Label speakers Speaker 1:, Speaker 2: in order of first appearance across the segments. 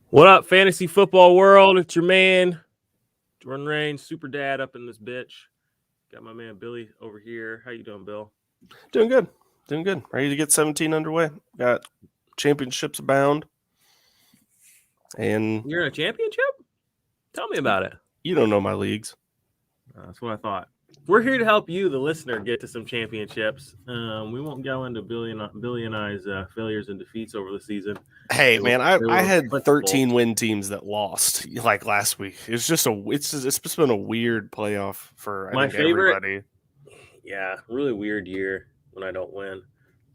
Speaker 1: What up, fantasy football world? It's your man, Jordan Rain, super dad up in this bitch. Got my man Billy over here. How you doing, Bill?
Speaker 2: Doing good. Doing good. Ready to get 17 underway. Got championships abound. And
Speaker 1: You're in a championship? Tell me about it.
Speaker 2: you don't know my leagues.
Speaker 1: That's what I thought. We're here to help you, the listener, get to some championships. We won't go into Billy and I's failures and defeats over the season.
Speaker 2: Hey, man, I had
Speaker 1: principal.
Speaker 2: 13 win teams that lost like last week. It's just it's just been a weird playoff for
Speaker 1: My
Speaker 2: think
Speaker 1: favorite.
Speaker 2: everybody.
Speaker 1: Yeah, really weird year when I don't win.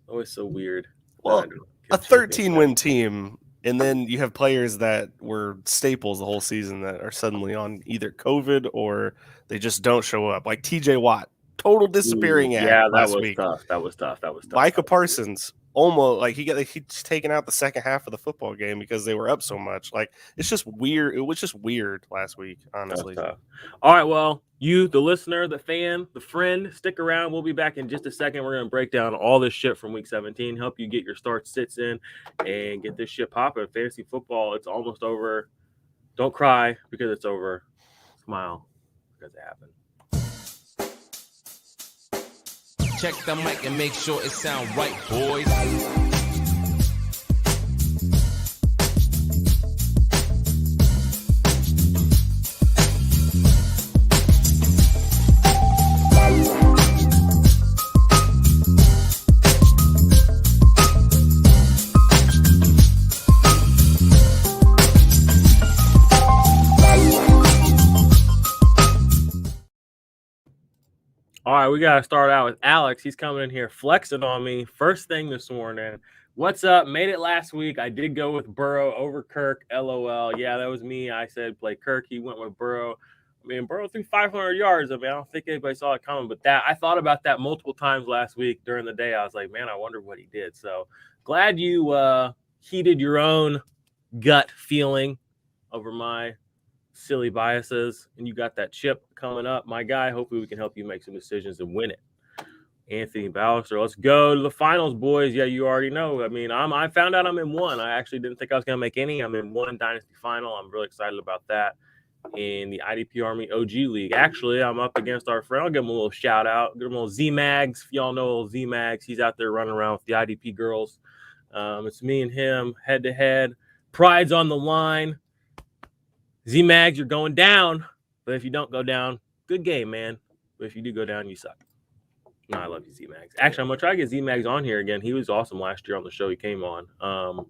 Speaker 1: Always so weird.
Speaker 2: Well, a 13 win team, and then you have players that were staples the whole season that are suddenly on either COVID or they just don't show up. Like TJ Watt, total disappearing act
Speaker 1: Yeah, that
Speaker 2: last
Speaker 1: was
Speaker 2: week.
Speaker 1: tough. That was tough.
Speaker 2: Micah Parsons almost like he's taken out the second half of the football game because they were up so much. Like it's just weird. It was just weird last week, honestly.
Speaker 1: Tough. All right, well, you, the listener, the fan, the friend, stick around. We'll be back in just a second. We're going to break down all this shit from week 17, help you get your start sits in, and get this shit popping. Fantasy football, it's almost over. Don't cry because it's over. Smile because it happened.
Speaker 3: Check the mic and make sure it sound right, boys.
Speaker 1: All right, we got to start out with Alex. He's coming in here flexing on me first thing this morning. What's up? Made it last week. I did go with Burrow over Kirk. LOL. Yeah, that was me. I said play Kirk. He went with Burrow. I mean, Burrow threw 500 yards. I mean, I don't think anybody saw it coming. But I thought about that multiple times last week during the day. I was like, man, I wonder what he did. So glad you heeded your own gut feeling over my silly biases, and you got that chip coming up, my guy. Hopefully we can help you make some decisions and win it. Anthony Ballister, let's go to the finals, boys. Yeah, you already know. I mean, I found out I'm in one. I actually didn't think I was gonna make any. I'm in one dynasty final. I'm really excited about that. In the IDP Army OG League. Actually, I'm up against our friend. I'll give him a little shout out. Give him a little Z-Mags. If y'all know Z-Mags, he's out there running around with the IDP girls. It's me and him head to head. Pride's on the line. Z-Mags, you're going down. But if you don't go down, good game, man. But if you do go down, you suck. No, I love you, Z-Mags. Actually, I'm going to try to get Z-Mags on here again. He was awesome last year on the show he came on. All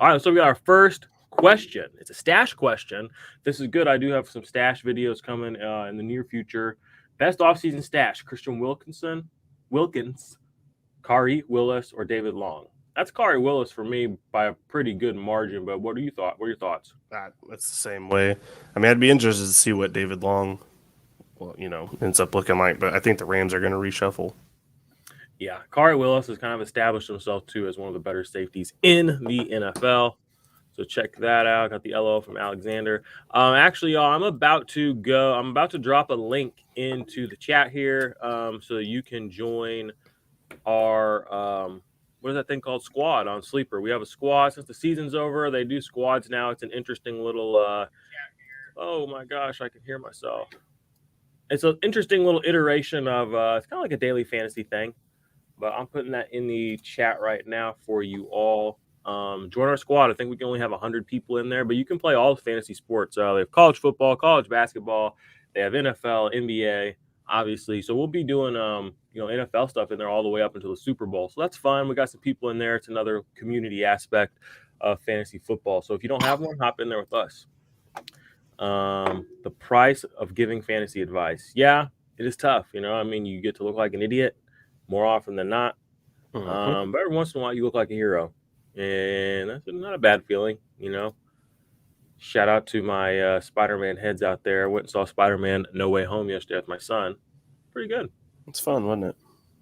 Speaker 1: right, so we got our first question. It's a stash question. This is good. I do have some stash videos coming in the near future. Best offseason stash, Christian Wilkins, Kari Willis, or David Long. That's Kari Willis for me by a pretty good margin, but what are your thoughts?
Speaker 2: That's the same way. I mean, I'd be interested to see what David Long, ends up looking like, but I think the Rams are going to reshuffle.
Speaker 1: Yeah, Kari Willis has kind of established himself, too, as one of the better safeties in the NFL. So check that out. Got the LO from Alexander. Actually, y'all, I'm about to drop a link into the chat here so that you can join our what is that thing called? Squad on Sleeper. We have a squad since the season's over. They do squads now. It's an interesting little oh my gosh, I can hear myself. It's an interesting little iteration of it's kind of like a daily fantasy thing, but I'm putting that in the chat right now for you all. Join our squad. I think we can only have 100 people in there, but you can play all the fantasy sports. They have college football, college basketball. They have NFL, NBA, obviously. So we'll be doing NFL stuff in there all the way up until the Super Bowl. So that's fun. We got some people in there. It's another community aspect of fantasy football. So if you don't have one, hop in there with us. The price of giving fantasy advice. Yeah, it is tough. I mean, you get to look like an idiot more often than not. But every once in a while, you look like a hero. And that's not a bad feeling, Shout out to my Spider-Man heads out there. I went and saw Spider-Man No Way Home yesterday with my son. Pretty good.
Speaker 2: It's fun, wasn't it?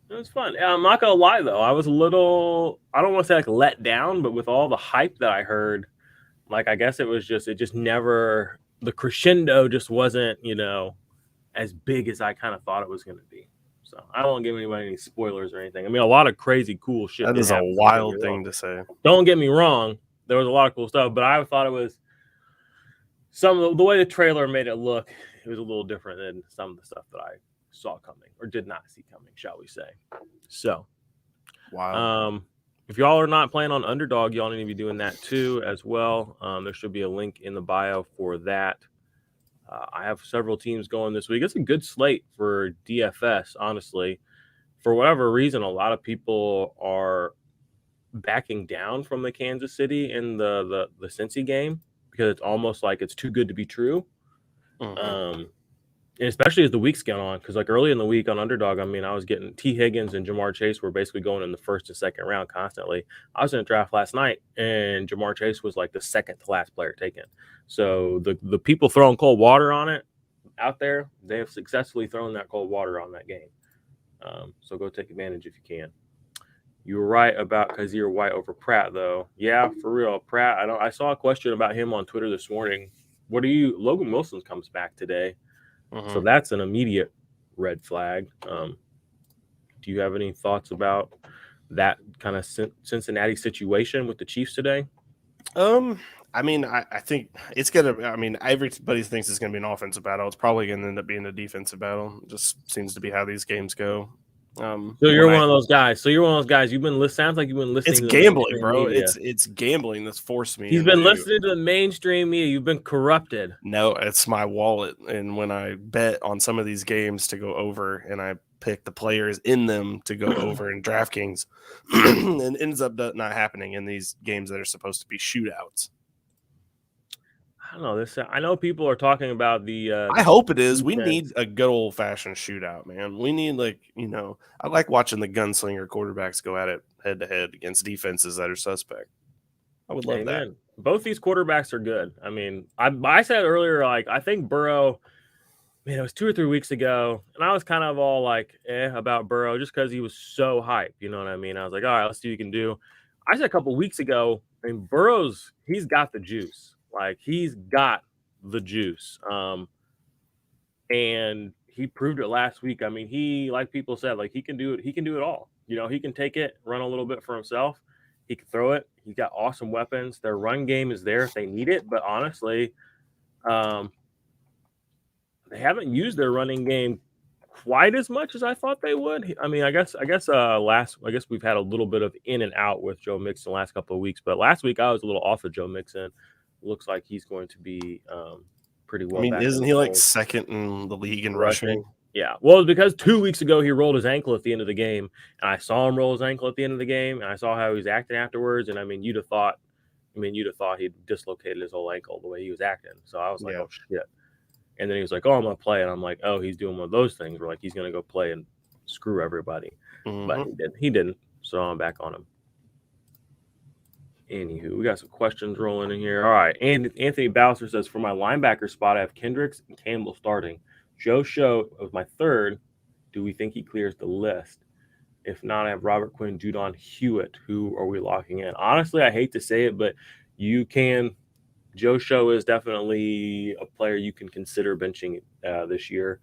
Speaker 1: It was fun. I'm not going to lie, though. I was a little, I don't want to say like let down, but with all the hype that I heard, like I guess it just never, the crescendo just wasn't, as big as I kind of thought it was going to be. So I don't want to give anybody any spoilers or anything. I mean, a lot of crazy, cool shit.
Speaker 2: That is a wild thing to say.
Speaker 1: Don't get me wrong. there was a lot of cool stuff, but I thought it was some of the way the trailer made it look. It was a little different than some of the stuff that I saw coming or did not see coming, shall we say? So,
Speaker 2: Wow.
Speaker 1: if y'all are not playing on Underdog, y'all need to be doing that too as well. There should be a link in the bio for that. I have several teams going this week. It's a good slate for DFS, honestly. For whatever reason, a lot of people are backing down from the Kansas City in the Cincy game because it's almost like it's too good to be true. And especially as the weeks get on, because like early in the week on Underdog, I mean, I was getting T. Higgins and Jamar Chase were basically going in the first and second round constantly. I was in a draft last night, and Jamar Chase was like the second to last player taken. So the people throwing cold water on it out there, they have successfully thrown that cold water on that game. So go take advantage if you can. You were right about Kazir White over Pratt, though. Yeah, for real, Pratt. I saw a question about him on Twitter this morning. Logan Wilson comes back today. So that's an immediate red flag. Do you have any thoughts about that kind of Cincinnati situation with the Chiefs today?
Speaker 2: I mean, I think it's gonna. I mean, everybody thinks it's gonna be an offensive battle. It's probably gonna end up being a defensive battle. It just seems to be how these games go.
Speaker 1: So you're one of those guys. You've been sounds like you've been listening.
Speaker 2: It's
Speaker 1: to
Speaker 2: gambling, bro.
Speaker 1: Media.
Speaker 2: It's gambling that's forced me.
Speaker 1: He's been listening to the mainstream media. You've been corrupted.
Speaker 2: No, it's my wallet. And when I bet on some of these games to go over, and I pick the players in them to go over in DraftKings, and it ends up not happening in these games that are supposed to be shootouts.
Speaker 1: I don't know this. I know people are talking about the.
Speaker 2: I hope it is. We need a good old fashioned shootout, man. We need I like watching the gunslinger quarterbacks go at it head to head against defenses that are suspect. I would love that.
Speaker 1: Both these quarterbacks are good. I mean, I said earlier, like I think Burrow. Man, it was 2 or 3 weeks ago, and I was kind of all like, about Burrow just because he was so hyped. You know what I mean? I was like, all right, let's see what you can do. I said a couple weeks ago, I mean, he's got the juice. Like he's got the juice. And he proved it last week. I mean, he, like people said, like he can do it. He can do it all. You know, he can take it, run a little bit for himself. He can throw it. He's got awesome weapons. Their run game is there if they need it. But honestly, they haven't used their running game quite as much as I thought they would. I mean, I guess we've had a little bit of in and out with Joe Mixon the last couple of weeks. But last week I was a little off of Joe Mixon. Looks like he's going to be pretty well.
Speaker 2: I mean, isn't he like second in the league in rushing?
Speaker 1: Yeah. Well, because 2 weeks ago he rolled his ankle at the end of the game, and I saw him roll his ankle at the end of the game, and I saw how he was acting afterwards. And I mean, you'd have thought he'd dislocated his whole ankle the way he was acting. So I was like, oh shit. And then he was like, oh, I'm gonna play, and I'm like, oh, he's doing one of those things where like he's gonna go play and screw everybody. But he didn't. So I'm back on him. Anywho, we got some questions rolling in here. All right. And Anthony Bowser says, for my linebacker spot, I have Kendricks and Campbell starting. Joe Show was my third. Do we think he clears the list? If not, I have Robert Quinn, Judon, Hewitt. Who are we locking in? Honestly, I hate to say it, but you can. Joe Show is definitely a player you can consider benching this year.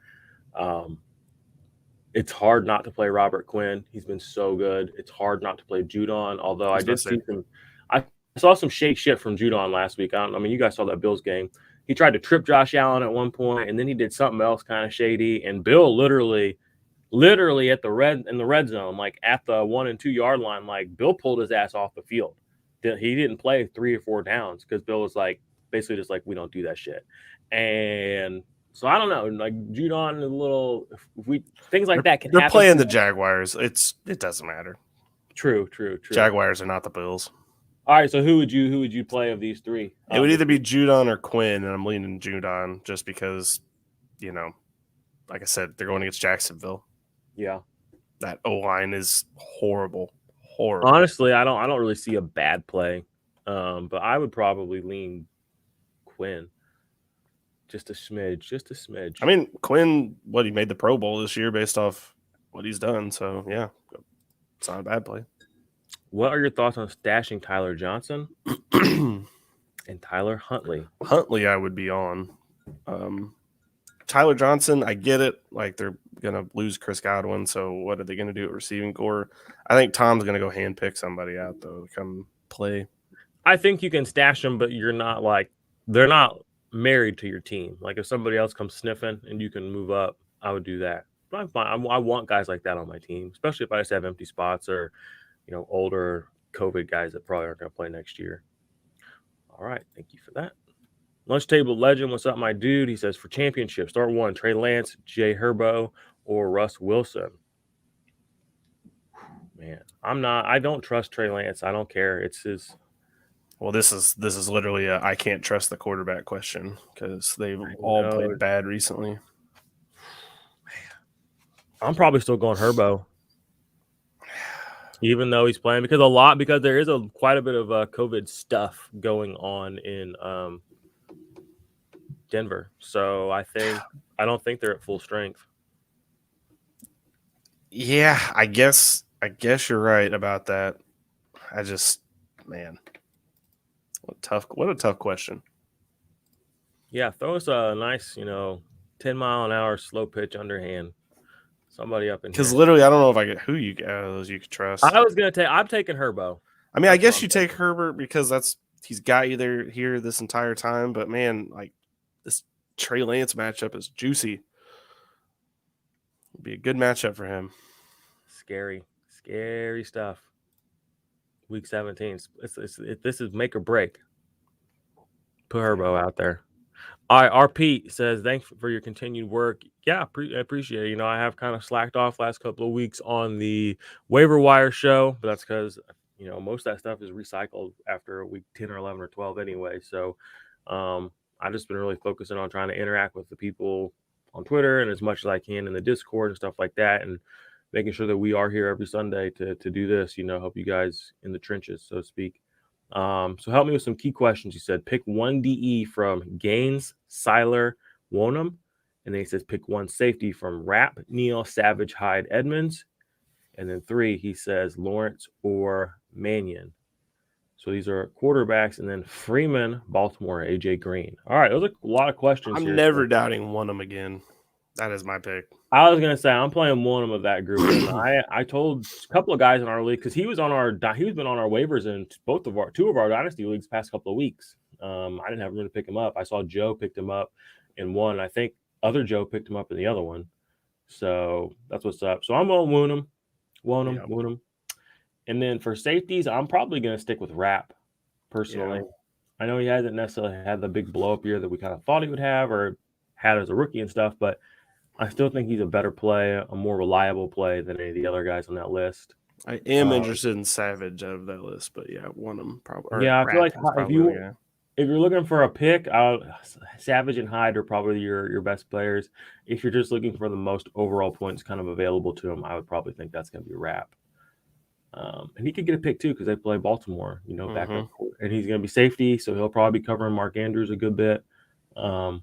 Speaker 1: It's hard not to play Robert Quinn. He's been so good. It's hard not to play Judon, although I did see some. I saw some shake shit from Judon last week. I mean, you guys saw that Bills game. He tried to trip Josh Allen at one point, and then he did something else kind of shady. And Bill literally at in the red zone, like at the 1 and 2 yard line, like Bill pulled his ass off the field. He didn't play 3 or 4 downs because Bill was like basically just like, we don't do that shit. And so I don't know, like Judon a little. If we things like that can happen.
Speaker 2: They're playing the Jaguars. It doesn't matter.
Speaker 1: True.
Speaker 2: Jaguars are not the Bills.
Speaker 1: All right, so who would you play of these three?
Speaker 2: It would either be Judon or Quinn, and I'm leaning Judon just because, like I said, they're going against Jacksonville.
Speaker 1: Yeah,
Speaker 2: that O-line is horrible.
Speaker 1: Honestly, I don't really see a bad play, but I would probably lean Quinn just a smidge.
Speaker 2: I mean, Quinn, he made the Pro Bowl this year based off what he's done, so yeah, it's not a bad play.
Speaker 1: What are your thoughts on stashing Tyler Johnson and Tyler Huntley?
Speaker 2: Huntley, I would be on. Tyler Johnson, I get it. Like, they're going to lose Chris Godwin, so what are they going to do at receiving core? I think Tom's going to go handpick somebody out, though, to come play.
Speaker 1: I think you can stash them, but you're not like they're not married to your team. Like if somebody else comes sniffing and you can move up, I would do that. But I'm fine. I want guys like that on my team, especially if I just have empty spots or older COVID guys that probably aren't going to play next year. All right, thank you for that. Lunch Table Legend, what's up, my dude? He says for championship, start one: Trey Lance, Jay Herbo, or Russ Wilson. Man, I don't trust Trey Lance. I don't care. It's his.
Speaker 2: Well, this is literally a I can't trust the quarterback question because they've all played bad recently.
Speaker 1: I'm probably still going Herbo, even though he's playing because there is quite a bit of COVID stuff going on in Denver. So I don't think they're at full strength.
Speaker 2: Yeah, I guess you're right about that. I just, man, what a tough question.
Speaker 1: Yeah, throw us a nice, 10-mile-an-hour slow pitch underhand. Somebody up in here.
Speaker 2: Because literally, I don't know if I get who you out of those you could trust.
Speaker 1: I'm taking Herbo.
Speaker 2: I mean, I guess you take Herbert because he's got you there here this entire time. But man, like this Trey Lance matchup is juicy. It'd be a good matchup for him.
Speaker 1: Scary stuff. Week 17. This is make or break. Put Herbo out there. All right, RP says, thanks for your continued work. Yeah, I appreciate it. I have kind of slacked off last couple of weeks on the waiver wire show, but that's because, most of that stuff is recycled after week 10 or 11 or 12 anyway. So I've just been really focusing on trying to interact with the people on Twitter and as much as I can in the Discord and stuff like that, and making sure that we are here every Sunday to do this, help you guys in the trenches, so to speak. So help me with some key questions. You said pick one DE from Gaines, Seiler, Wonham. And then he says pick one safety from Rapp, Neal, Savage, Hyde, Edmonds. And then 3, he says Lawrence or Mannion. So these are quarterbacks. And then Freeman, Baltimore, AJ Green. All right, those are a lot of questions.
Speaker 2: I'm never doubting Wonham again. That is my pick.
Speaker 1: I was gonna say I'm playing one of that group. And I told a couple of guys in our league because he's been on our waivers in two of our dynasty leagues past couple of weeks. I didn't have room to pick him up. I saw Joe picked him up in one. I think other Joe picked him up in the other one. So that's what's up. So I'm gonna wound him. And then for safeties, I'm probably gonna stick with Rapp personally. Yeah. I know he hasn't necessarily had the big blow up year that we kind of thought he would have or had as a rookie and stuff, but I still think he's a better play, a more reliable play than any of the other guys on that list.
Speaker 2: I am interested in Savage out of that list, but yeah, one of them probably.
Speaker 1: Yeah, I feel like if you're looking for a pick, Savage and Hyde are probably your best players. If you're just looking for the most overall points kind of available to him, I would probably think that's going to be Rapp. And he could get a pick too because they play Baltimore, back up court. And he's going to be safety, so he'll probably be covering Mark Andrews a good bit. We'll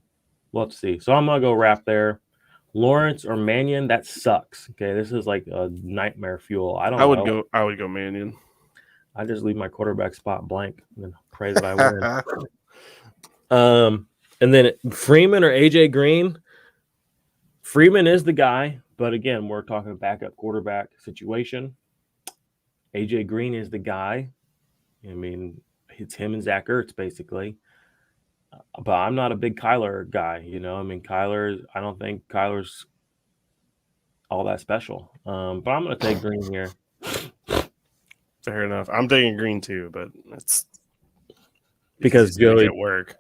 Speaker 1: have to see. So I'm going to go Rapp there. Lawrence or Mannion, that sucks. Okay, this is like a nightmare fuel. I
Speaker 2: would go Mannion.
Speaker 1: I just leave my quarterback spot blank and then pray that I win. And then Freeman or AJ Green. Freeman is the guy, but again, we're talking backup quarterback situation. AJ Green is the guy. I mean, it's him and Zach Ertz basically. But I'm not a big Kyler guy, I mean, I don't think Kyler's all that special. But I'm going to take Green here.
Speaker 2: Fair enough. I'm taking Green too, but it's
Speaker 1: because Joey
Speaker 2: at work.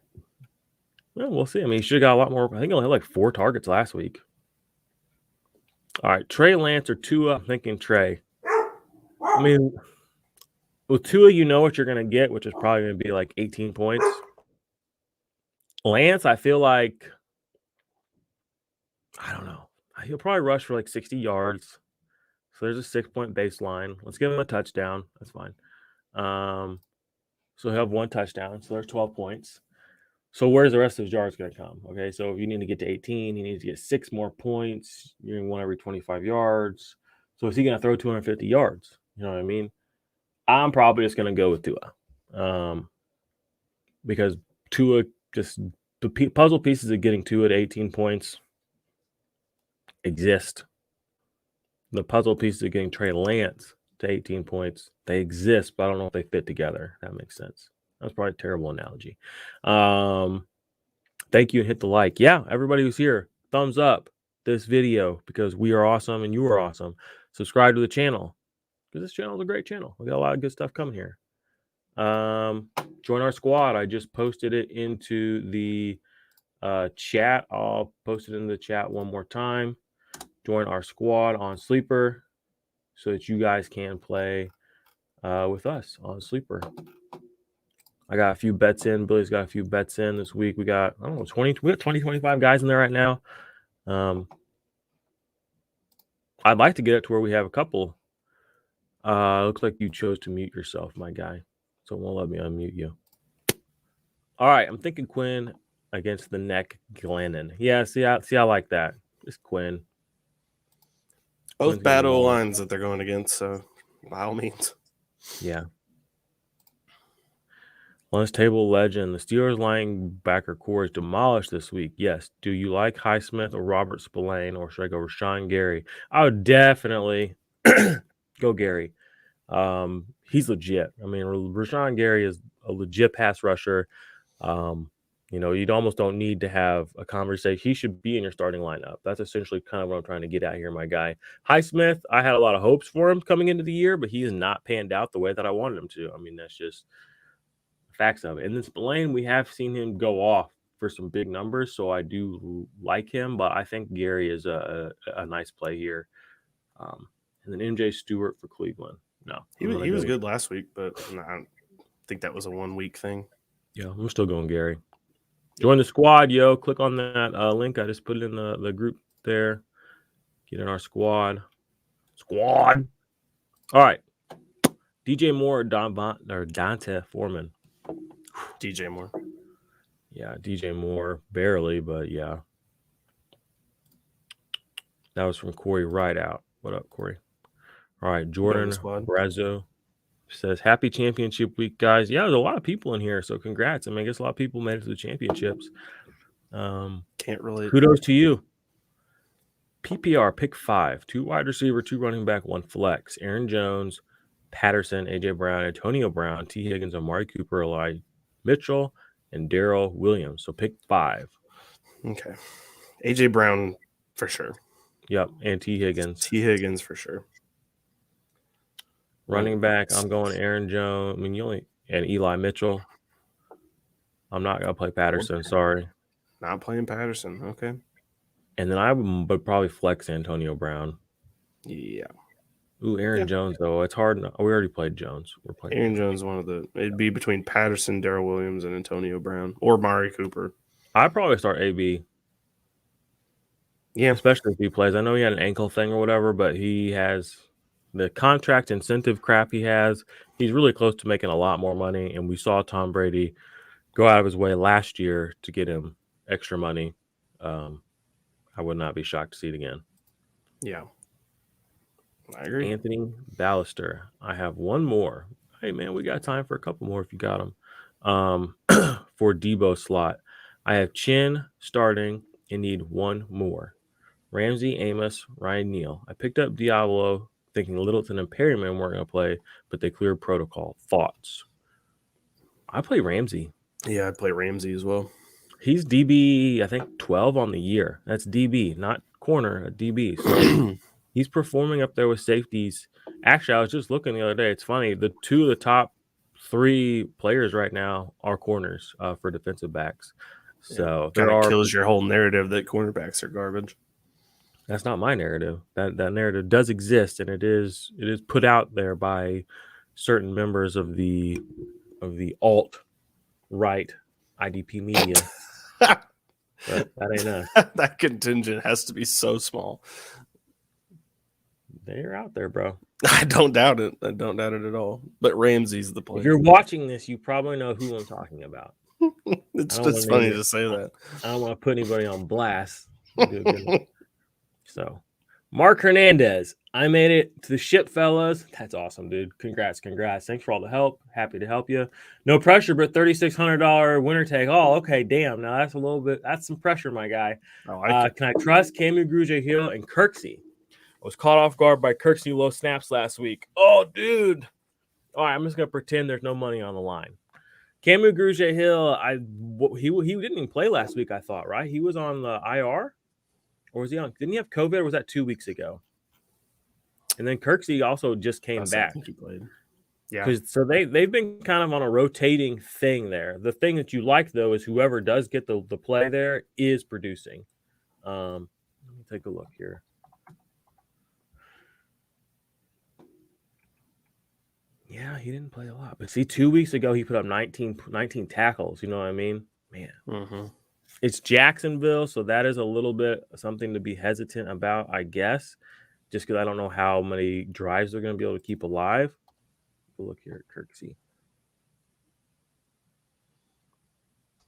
Speaker 1: Well, we'll see. I mean, he should have got a lot more. I think he only had like 4 targets last week. All right, Trey Lance or Tua? I'm thinking Trey. I mean, with Tua, you know what you're going to get, which is probably going to be like 18 points. Lance, I feel like, I don't know. He'll probably rush for like 60 yards. So there's a 6-point baseline. Let's give him a touchdown. That's fine. So he'll have 1 touchdown. So there's 12 points. So where's the rest of his yards going to come? Okay, so if you need to get to 18, he needs to get 6 more points. You're going to 1 every 25 yards. So is he going to throw 250 yards? You know what I mean? I'm probably just going to go with Tua. Because Tua just the puzzle pieces of getting Tua at 18 points exist. The puzzle pieces of getting Trey Lance to 18 points, they exist, but I don't know if they fit together. That makes sense. That's probably a terrible analogy. Thank you and hit the like. Yeah, everybody who's here, thumbs up this video because we are awesome and you are awesome. Subscribe to the channel because this channel is a great channel. We got a lot of good stuff coming here. Join our squad. I just posted it into the chat. I'll post it in the chat one more time. Join our squad on Sleeper so that you guys can play with us on Sleeper. I got a few bets in. Billy's got a few bets in this week. We got, I don't know, 25 guys in there right now. I'd like to get it to where we have a couple. Looks like you chose to mute yourself, my guy. So it won't let me unmute you. All right, I'm thinking Quinn against the neck Glennon. Yeah, see, I like that. Just Quinn.
Speaker 2: Both bad O lines that they're going against, so by all means.
Speaker 1: Yeah. Lunch table legend. The Steelers linebacker core is demolished this week. Yes. Do you like Highsmith or Robert Spillane, or should I go Rashawn Gary? I would definitely go Gary. He's legit. I mean, Rashawn Gary is a legit pass rusher. You almost don't need to have a conversation. He should be in your starting lineup. That's essentially kind of what I'm trying to get at here, my guy. Highsmith, I had a lot of hopes for him coming into the year, but he has not panned out the way that I wanted him to. I mean, that's just facts of it. And then Spillane, we have seen him go off for some big numbers, so I do like him, but I think Gary is a nice play here. And then MJ Stewart for Cleveland. No,
Speaker 2: he was good last week, but I think that was a 1 week thing.
Speaker 1: Yeah, I'm still going Gary. Join the squad, yo. Click on that link. I just put it in the group there. Get in our squad. All right. DJ Moore or Dante Foreman?
Speaker 2: DJ Moore.
Speaker 1: Yeah, DJ Moore. Barely, but yeah. That was from Corey Rideout. What up, Corey? All right, Jordan Brazo says, happy championship week, guys. Yeah, there's a lot of people in here, so congrats. I mean, I guess a lot of people made it to the championships.
Speaker 2: Can't relate.
Speaker 1: Kudos to you. PPR pick 5, 2 wide receiver, 2 running back, 1 flex. Aaron Jones, Patterson, AJ Brown, Antonio Brown, T. Higgins, Amari Cooper, Eli Mitchell, and Darrell Williams. So pick 5.
Speaker 2: Okay. AJ Brown for sure.
Speaker 1: Yep, and T. Higgins.
Speaker 2: T. Higgins for sure.
Speaker 1: Running back, I'm going Aaron Jones. I mean, and Eli Mitchell. I'm not gonna play Patterson. Sorry.
Speaker 2: Not playing Patterson. Okay.
Speaker 1: And then I would probably flex Antonio Brown.
Speaker 2: Yeah.
Speaker 1: Ooh, Aaron Jones though. It's hard. We already played Jones. We're playing
Speaker 2: Aaron Jones. It'd be between Patterson, Darrell Williams, and Antonio Brown, or Amari Cooper.
Speaker 1: I'd probably start AB.
Speaker 2: Yeah,
Speaker 1: especially if he plays. I know he had an ankle thing or whatever, but he has the contract incentive crap he has. He's really close to making a lot more money, and we saw Tom Brady go out of his way last year to get him extra money. I would not be shocked to see it again.
Speaker 2: Yeah, I agree.
Speaker 1: Anthony Ballister. I have one more. Hey, man, we got time for a couple more if you got them. For Debo slot, I have Chin starting and need one more. Ramsey, Amos, Ryan Neal. I picked up Diablo thinking Littleton and Perryman weren't going to play, but they cleared protocol. Thoughts? I play Ramsey.
Speaker 2: Yeah, I'd play Ramsey as well.
Speaker 1: He's DB, I think, 12 on the year. That's DB, not corner, a DB. So he's performing up there with safeties. Actually, I was just looking the other day. It's funny. The 2 of the top 3 players right now are corners for defensive backs. So
Speaker 2: there kills your whole narrative that cornerbacks are garbage.
Speaker 1: That's not my narrative. That narrative does exist, and it is put out there by certain members of the alt-right IDP media. But that ain't us.
Speaker 2: That contingent has to be so small.
Speaker 1: They're out there, bro.
Speaker 2: I don't doubt it. I don't doubt it at all. But Ramsey's the play.
Speaker 1: If you're watching this, you probably know who I'm talking about.
Speaker 2: It's just funny to say that.
Speaker 1: I don't want to put anybody on blast. So, Mark Hernandez, I made it to the ship, fellas. That's awesome, dude. Congrats. Thanks for all the help. Happy to help you. No pressure, but $3,600 winner take. Oh, okay, damn. Now that's some pressure, my guy. Can I trust Camu Grugier-Hill and Kirksey? I was caught off guard by Kirksey low snaps last week. Oh, dude. All right, I'm just going to pretend there's no money on the line. Camu Grugier-Hill, he didn't even play last week, I thought, right? He was on the IR? Or was he on? Didn't he have COVID, or was that 2 weeks ago? And then Kirksey also just came back.
Speaker 2: I think he played. Yeah.
Speaker 1: Because so they've been kind of on a rotating thing there. The thing that you like, though, is whoever does get the play there is producing. Let me take a look here. Yeah, he didn't play a lot. But see, 2 weeks ago, he put up 19 tackles. You know what I mean? Man.
Speaker 2: Mm-hmm.
Speaker 1: It's Jacksonville, so that is a little bit something to be hesitant about, I guess, just because I don't know how many drives they're going to be able to keep alive. Look here at Kirksey.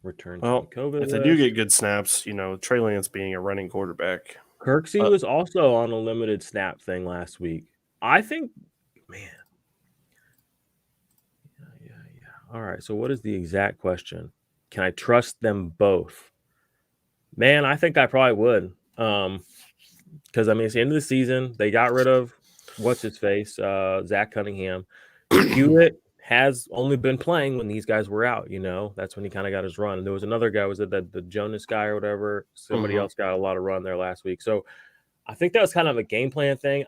Speaker 1: Return to the COVID
Speaker 2: if they do get good snaps, Trey Lance being a running quarterback.
Speaker 1: Kirksey was also on a limited snap thing last week. I think, man. Yeah. All right, so what is the exact question? Can I trust them both? Man, I think I probably would. Because, I mean, it's the end of the season. They got rid of, what's-his-face, Zach Cunningham. Hewitt has only been playing when these guys were out, That's when he kind of got his run. And there was another guy, was it the Jonas guy or whatever? Somebody else got a lot of run there last week. So I think that was kind of a game plan thing.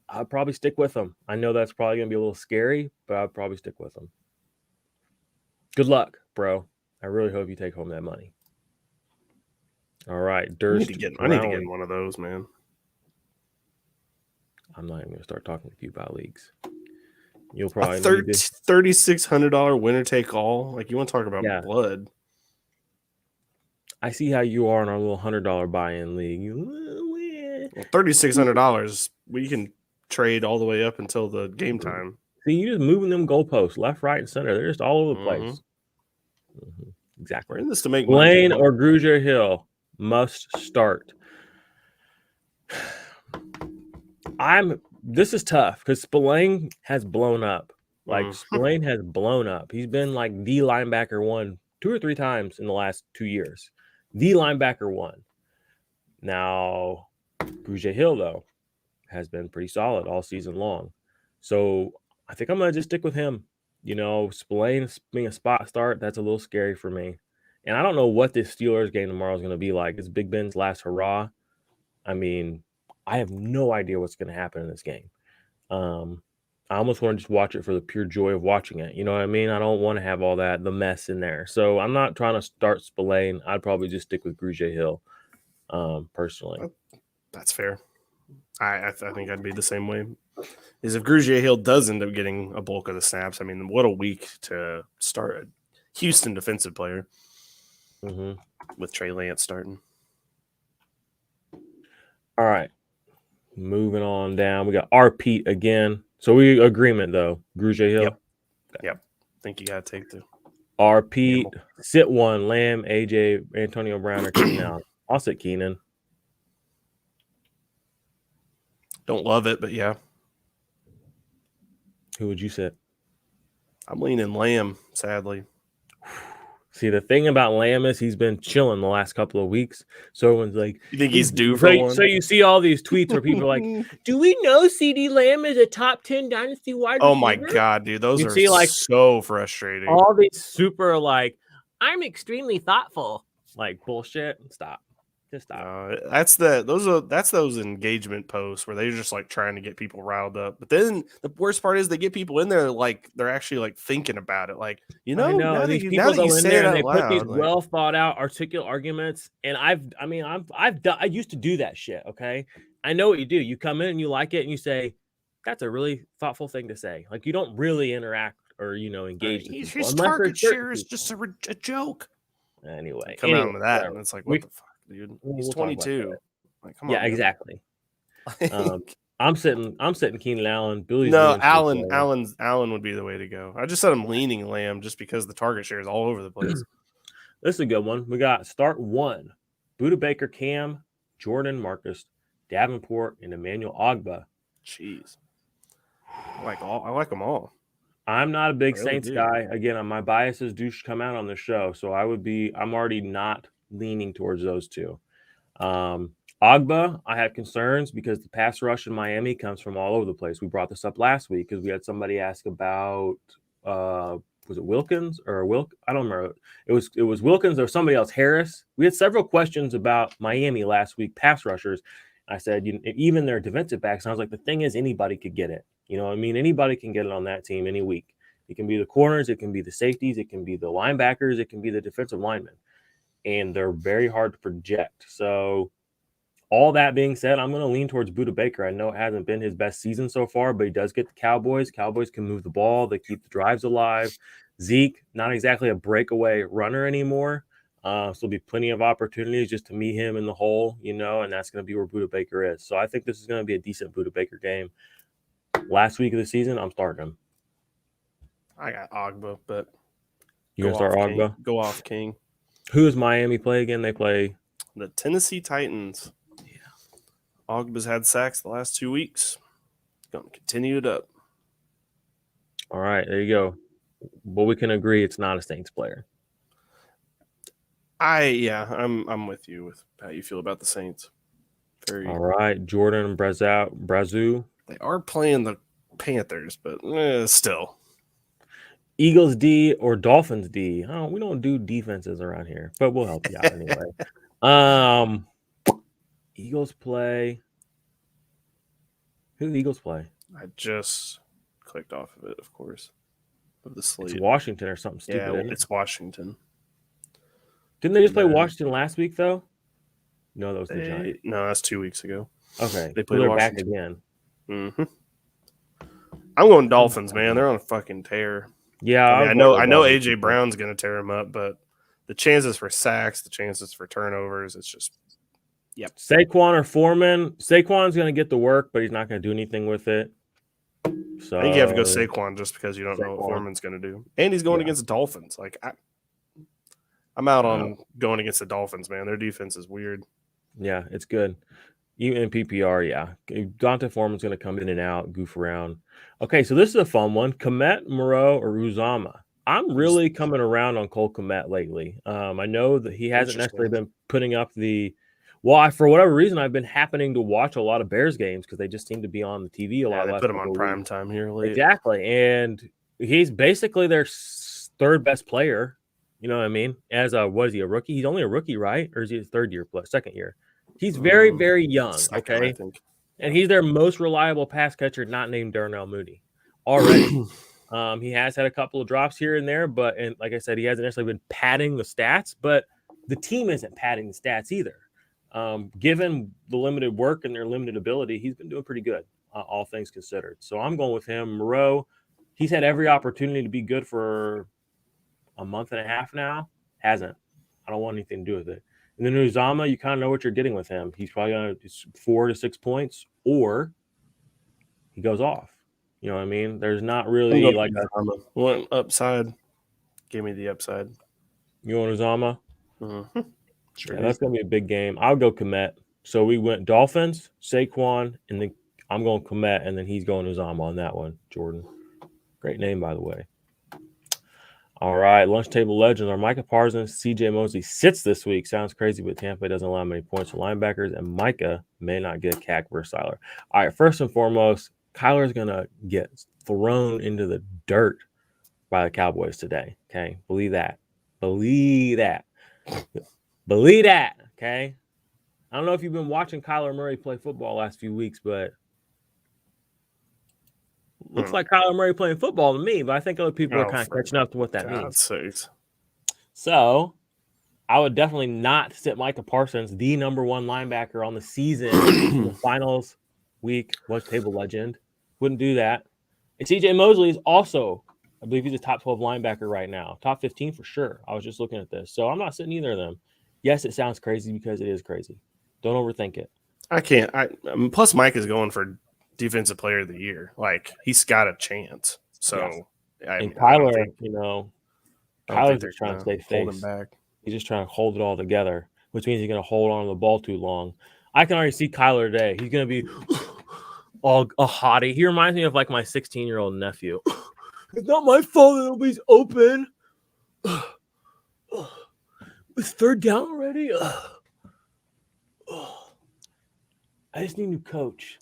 Speaker 1: I'll probably stick with them. I know that's probably going to be a little scary, but I'll probably stick with them. Good luck, bro. I really hope you take home that money. All right, Durst.
Speaker 2: I need to get one of those, man.
Speaker 1: I'm not even going to start talking with you about leagues. You'll probably
Speaker 2: a $3,600 winner take all. Like, you want to talk about blood?
Speaker 1: I see how you are in our little $100 buy-in league.
Speaker 2: Well, $3,600, we can trade all the way up until the game time.
Speaker 1: See, you just moving them goalposts left, right, and center. They're just all over the place. Exactly.
Speaker 2: We're in this to make
Speaker 1: Blaine
Speaker 2: money.
Speaker 1: or Grugier-Hill must start. This is tough because Spillane has blown up. Spillane has blown up. He's been like the linebacker one 2 or 3 times in the last 2 years. The linebacker one. Now, Grugier-Hill, though, has been pretty solid all season long. So I think I'm going to just stick with him. Spillane being a spot start, that's a little scary for me. And I don't know what this Steelers game tomorrow is going to be like. It's Big Ben's last hurrah. I mean, I have no idea what's going to happen in this game. I almost want to just watch it for the pure joy of watching it. You know what I mean? I don't want to have all the mess in there. So I'm not trying to start Spillane. I'd probably just stick with Grugier-Hill, personally.
Speaker 2: That's fair. I think I'd be the same way. Is if Grugier-Hill does end up getting a bulk of the snaps, I mean, what a week to start a Houston defensive player with Trey Lance starting.
Speaker 1: All right. Moving on down. We got R. Pete again. So we agreement, though. Grugier-Hill?
Speaker 2: Yep. Okay. Yep. I think you got to take 2.
Speaker 1: R. Pete, sit 1, Lamb, AJ, Antonio Brown, or Keenan Allen. I'll sit Keenan.
Speaker 2: Don't love it, but yeah.
Speaker 1: Who would you sit?
Speaker 2: I'm leaning Lamb, sadly.
Speaker 1: See, the thing about Lamb is he's been chilling the last couple of weeks. So everyone's like,
Speaker 2: you think he's due for one?
Speaker 1: So you see all these tweets where people are like, do we know CD Lamb is a top 10 dynasty wide receiver?
Speaker 2: Oh my God, dude. Those are so frustrating.
Speaker 1: All these super I'm extremely thoughtful. Like, bullshit. Stop. Just stop.
Speaker 2: That's those engagement posts where they're just like trying to get people riled up. But then the worst part is they get people in there like they're actually like thinking about it. Like,
Speaker 1: now these people go in there and they put these well thought out, articulate arguments. And I used to do that shit. Okay, I know what you do. You come in and you like it and you say, "That's a really thoughtful thing to say." Like, you don't really interact or engage.
Speaker 2: His target share is just a joke.
Speaker 1: Anyway,
Speaker 2: come out with that, and it's like, what the fuck? Dude, he's 22.
Speaker 1: Like, come on. Yeah, exactly. I'm sitting Keenan Allen. Billy's
Speaker 2: Allen would be the way to go. I just said I'm leaning Lamb just because the target share is all over the place.
Speaker 1: This is a good one. We got start 1: Buda Baker, Cam, Jordan, Marcus, Davenport, and Emmanuel Ogbah.
Speaker 2: Jeez, I like them all.
Speaker 1: I'm not a big Saints guy. Again, my biases do come out on the show, so I'm already not leaning towards those 2. Ogbah, I have concerns because the pass rush in Miami comes from all over the place. We brought this up last week because we had somebody ask about was it Wilkins or I don't remember. It was Wilkins or somebody else, Harris. We had several questions about Miami last week, pass rushers. I said, even their defensive backs. And I was like, the thing is, anybody could get it. You know what I mean? Anybody can get it on that team any week. It can be the corners, it can be the safeties, it can be the linebackers, it can be the defensive linemen. And they're very hard to project. So all that being said, I'm going to lean towards Budda Baker. I know it hasn't been his best season so far, but he does get the Cowboys. Cowboys can move the ball. They keep the drives alive. Zeke, not exactly a breakaway runner anymore. So there'll be plenty of opportunities just to meet him in the hole, and that's going to be where Budda Baker is. So I think this is going to be a decent Budda Baker game. Last week of the season, I'm starting him.
Speaker 2: I got Ogba, but
Speaker 1: you going to start Ogba?
Speaker 2: Go off, King.
Speaker 1: Who does Miami play again? They play
Speaker 2: the Tennessee Titans.
Speaker 1: Yeah.
Speaker 2: Ogba's had sacks the last 2 weeks. Going to continue it up.
Speaker 1: All right, there you go. But we can agree it's not a Saints player.
Speaker 2: I'm with you with how you feel about the Saints.
Speaker 1: All right, Jordan and Brazu.
Speaker 2: They are playing the Panthers, but still.
Speaker 1: Eagles D or Dolphins D. Oh, we don't do defenses around here, but we'll help you out anyway. Eagles play. Who do the Eagles play?
Speaker 2: I just clicked off of it, of course. Of the slate.
Speaker 1: It's Washington or something stupid.
Speaker 2: Yeah, it's Washington.
Speaker 1: Didn't they just play Washington last week though? No, that was the Giants.
Speaker 2: No, that's 2 weeks ago.
Speaker 1: Okay,
Speaker 2: they played
Speaker 1: back again.
Speaker 2: Mm-hmm. I'm going Dolphins, man. They're on a fucking tear.
Speaker 1: Yeah,
Speaker 2: I know AJ Brown's going to tear him up, but the chances for sacks, the chances for turnovers, it's just, yep.
Speaker 1: Saquon or Foreman. Saquon's going to get the work, but he's not going to do anything with it. So
Speaker 2: I think you have to go Saquon just because you don't know what Foreman's going to do, and he's going against the Dolphins. Like I'm out on going against the Dolphins, man. Their defense is weird.
Speaker 1: Yeah, it's good. Even in PPR, yeah. Dante Foreman's going to come in and out, goof around. Okay, so this is a fun one. Komet, Moreau, or Uzama. I'm really coming around on Cole Komet lately. I know that he hasn't necessarily been putting up the – well, for whatever reason, I've been happening to watch a lot of Bears games because they just seem to be on the TV a lot.
Speaker 2: They put him on prime time here late.
Speaker 1: Exactly, and he's basically their third best player. You know what I mean? As what is he, a rookie? He's only a rookie, right? Or is he his second year? He's very, very young,
Speaker 2: second, I think.
Speaker 1: And he's their most reliable pass catcher, not named Darnell Mooney. Already. He has had a couple of drops here and there, and like I said, he hasn't necessarily been padding the stats, but the team isn't padding the stats either. Given the limited work and their limited ability, he's been doing pretty good, all things considered. So I'm going with him. Moreau, he's had every opportunity to be good for a month and a half now. Hasn't. I don't want anything to do with it. And then Uzama, you kind of know what you're getting with him. He's probably going to 4 to 6 points, or he goes off. You know what I mean? There's not really like
Speaker 2: one upside. Give me the upside.
Speaker 1: You want Uzama?
Speaker 2: Mm-hmm. Sure.
Speaker 1: Yeah, that's going to be a big game. I'll go Komet. So we went Dolphins, Saquon, and then I'm going Komet, and then he's going Uzama on that one, Jordan. Great name, by the way. All right, lunch table legends are Micah Parsons. CJ Mosley sits this week. Sounds crazy, but Tampa doesn't allow many points for linebackers, and Micah may not get a CAC versus Kyler. All right, first and foremost, Kyler's going to get thrown into the dirt by the Cowboys today, okay? Believe that. Believe that. Believe that, okay? I don't know if you've been watching Kyler Murray play football the last few weeks, but looks like Kyler Murray playing football to me, but I think other people are kind of catching up to what that means.
Speaker 2: Sakes.
Speaker 1: So I would definitely not sit Micah Parsons, the number one linebacker on the season, in the finals week, lunch table legend. Wouldn't do that. And CJ Mosley is also, I believe he's a top 12 linebacker right now. Top 15 for sure. I was just looking at this. So I'm not sitting either of them. Yes, it sounds crazy because it is crazy. Don't overthink it.
Speaker 2: I can't. Plus, Mike is going for Defensive Player of the Year. Like, he's got a chance. So,
Speaker 1: yes. Kyler, Kyler's just trying to stay face. He's just trying to hold it all together, which means he's going to hold on to the ball too long. I can already see Kyler today. He's going to be all a hottie. He reminds me of like my 16-year-old nephew. It's not my fault that nobody's open. It's third down already. I just need a new coach.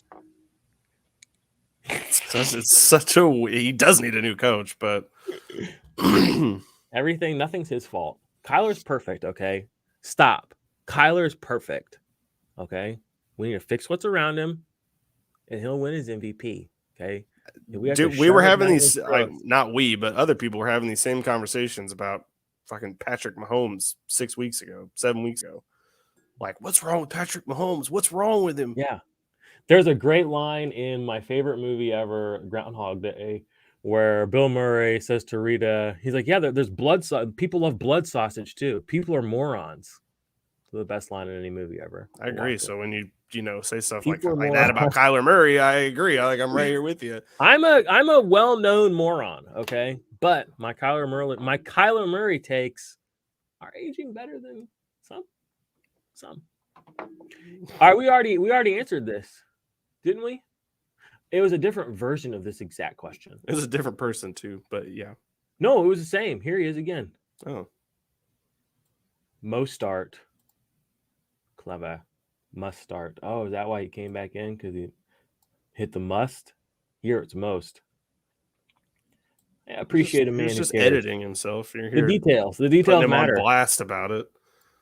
Speaker 2: It's such a he does need a new coach, but
Speaker 1: Everything, nothing's his fault. Kyler's perfect, okay? Stop. Kyler's perfect, okay? We need to fix what's around him, and he'll win his MVP, okay?
Speaker 2: Dude, we were having these, not we, but other people were having these same conversations about fucking Patrick Mahomes 7 weeks ago. Like, what's wrong with Patrick Mahomes? What's wrong with him?
Speaker 1: Yeah. There's a great line in my favorite movie ever, Groundhog Day, where Bill Murray says to Rita, he's like, yeah, there's blood. People love blood sausage too. People are morons. The best line in any movie ever.
Speaker 2: I agree. So when you say stuff
Speaker 1: People
Speaker 2: like that about Kyler Murray, I agree. I'm right here with you.
Speaker 1: I'm a well-known moron, okay? But my Kyler Murray takes are aging better than some. All right, we already answered this, didn't we? It was a different version of this exact question.
Speaker 2: It was a different person too, but yeah.
Speaker 1: No, it was the same. Here he is again.
Speaker 2: Oh.
Speaker 1: Mostart. Clever. Must start. Oh, is that why he came back in? Because he hit the must? Here it's most. I appreciate a man.
Speaker 2: He's just editing himself. You're here.
Speaker 1: The details matter.
Speaker 2: Him on blast about it.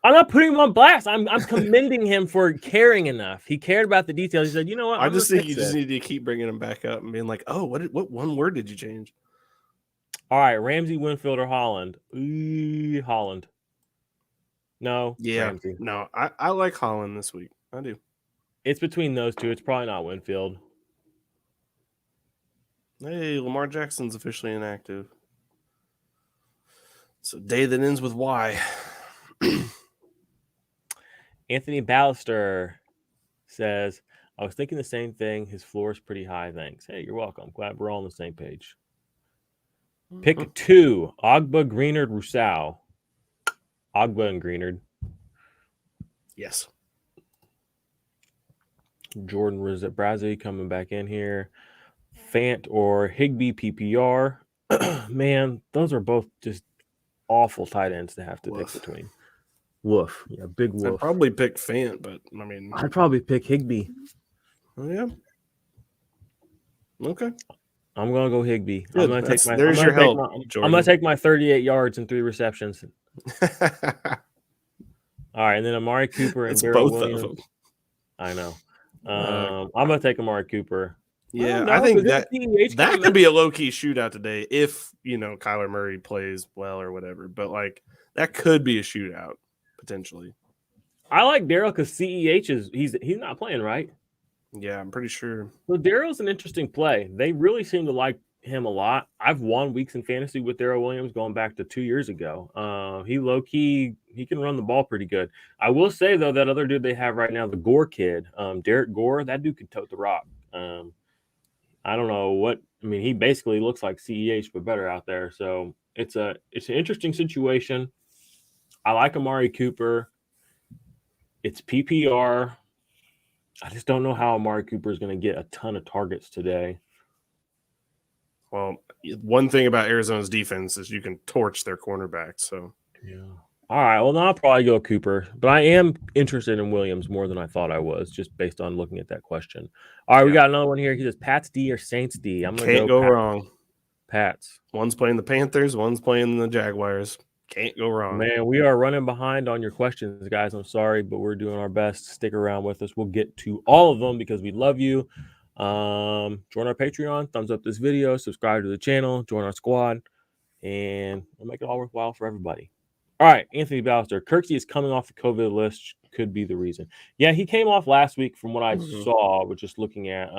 Speaker 1: I'm not putting him on blast. I'm commending him for caring enough. He cared about the details. He said, "You know what?
Speaker 2: I just think you just need to keep bringing him back up and being like, oh, what one word did you change?
Speaker 1: All right, Ramsey, Winfield, or Holland? Holland. No.
Speaker 2: Yeah.
Speaker 1: Ramsey.
Speaker 2: No, I like Holland this week. I do.
Speaker 1: It's between those two. It's probably not Winfield.
Speaker 2: Hey, Lamar Jackson's officially inactive. It's a day that ends with Y.
Speaker 1: Anthony Ballister says, I was thinking the same thing. His floor is pretty high. Thanks. Hey, you're welcome. Glad we're all on the same page. Pick 2. Ogba, Greenard, Rousseau. Ogba and Greenard.
Speaker 2: Yes.
Speaker 1: Jordan Brazzi coming back in here. Fant or Higbee PPR. Man, those are both just awful tight ends to have to pick between. Woof. Yeah, big woof.
Speaker 2: I'd probably pick Fant, but I mean,
Speaker 1: I'd probably pick Higbee.
Speaker 2: Oh, yeah. Okay.
Speaker 1: I'm gonna go Higbee.
Speaker 2: Good.
Speaker 1: I'm gonna take my.
Speaker 2: There's your help.
Speaker 1: I'm gonna take my 38 yards and 3 receptions. All right, and then Amari Cooper and Darrell Williams. Of them. I know. I'm gonna take Amari Cooper.
Speaker 2: Yeah, I think that could be a low-key shootout today if Kyler Murray plays well or whatever. But that could be a shootout potentially.
Speaker 1: I like Darrell because CEH he's not playing, right?
Speaker 2: Yeah, I'm pretty sure.
Speaker 1: So Darrell's an interesting play. They really seem to like him a lot. I've won weeks in fantasy with Darrell Williams going back to 2 years ago. He low-key, he can run the ball pretty good. I will say, though, that other dude they have right now, the Gore kid, Derek Gore, that dude can tote the rock. I don't know what – I mean, he basically looks like CEH, but better out there. So it's an interesting situation. I like Amari Cooper. It's PPR. I just don't know how Amari Cooper is going to get a ton of targets today.
Speaker 2: Well, one thing about Arizona's defense is you can torch their cornerbacks. So,
Speaker 1: yeah. All right. Well, then I'll probably go Cooper, but I am interested in Williams more than I thought I was, just based on looking at that question. All right, we got another one here. He says Pats D or Saints D. I'm gonna
Speaker 2: Can't go wrong.
Speaker 1: Pats.
Speaker 2: One's playing the Panthers, one's playing the Jaguars. Can't go wrong.
Speaker 1: Man, we are running behind on your questions, guys. I'm sorry, but we're doing our best. Stick around with us. We'll get to all of them because we love you. Join our Patreon, thumbs up this video, subscribe to the channel, join our squad, and we'll make it all worthwhile for everybody. All right, Anthony Ballister. Kirksey is coming off the COVID list. Could be the reason. Yeah, he came off last week from what I saw, with just looking at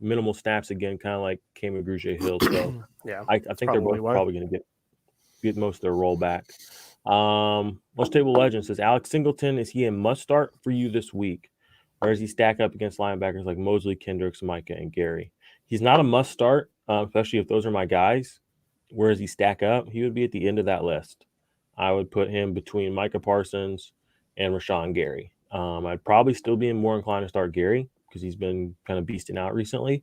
Speaker 1: minimal snaps again, kind of like Cam and Grugier Hill. So
Speaker 2: yeah,
Speaker 1: I think they're both probably going to get most of their roll back. Most Table Legend says Alex Singleton, is he a must start for you this week? Or does he stack up against linebackers like Mosley, Kendricks, Micah, and Gary? He's not a must start, especially if those are my guys. Where does he stack up? He would be at the end of that list. I would put him between Micah Parsons and Rashawn Gary. I'd probably still be more inclined to start Gary because he's been kind of beasting out recently.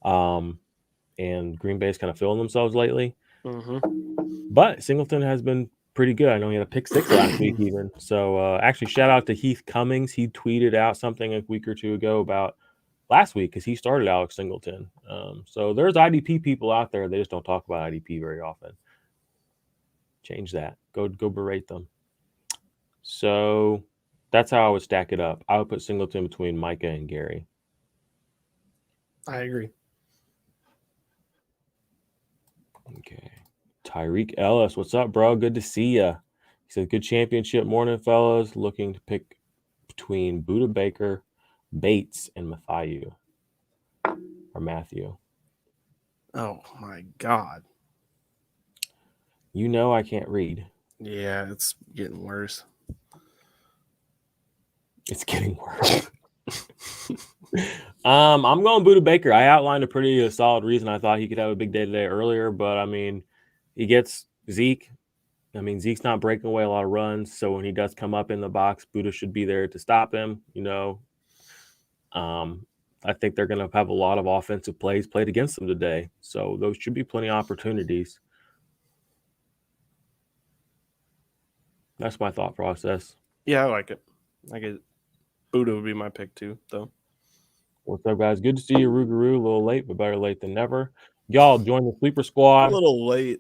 Speaker 1: And Green Bay's kind of filling themselves lately. But Singleton has been pretty good. I know he had a pick 6 last week even. So actually shout out to Heath Cummings. He tweeted out something a week or two ago about last week because he started Alex Singleton. So there's IDP people out there. They just don't talk about IDP very often. Change that. Go berate them. So that's how I would stack it up. I would put Singleton between Micah and Gary.
Speaker 2: I agree.
Speaker 1: Okay. Tyreek Ellis, what's up, bro? Good to see ya. He said, good championship morning, fellas. Looking to pick between Buda Baker, Bates, and Matthew. Or Matthew.
Speaker 2: Oh, my God.
Speaker 1: You know I can't read.
Speaker 2: Yeah, it's getting worse.
Speaker 1: It's getting worse. I'm going Buda Baker. I outlined a pretty solid reason I thought he could have a big day today earlier, but I mean, he gets Zeke. I mean, Zeke's not breaking away a lot of runs, so when he does come up in the box, Buda should be there to stop him. I think they're going to have a lot of offensive plays played against them today, so those should be plenty of opportunities. That's my thought process.
Speaker 2: Yeah, I like it. I get it. Buda would be my pick too, though.
Speaker 1: What's up, guys? Good to see you, Rougarou. A little late, but better late than never. Y'all join the sleeper squad.
Speaker 2: A little late.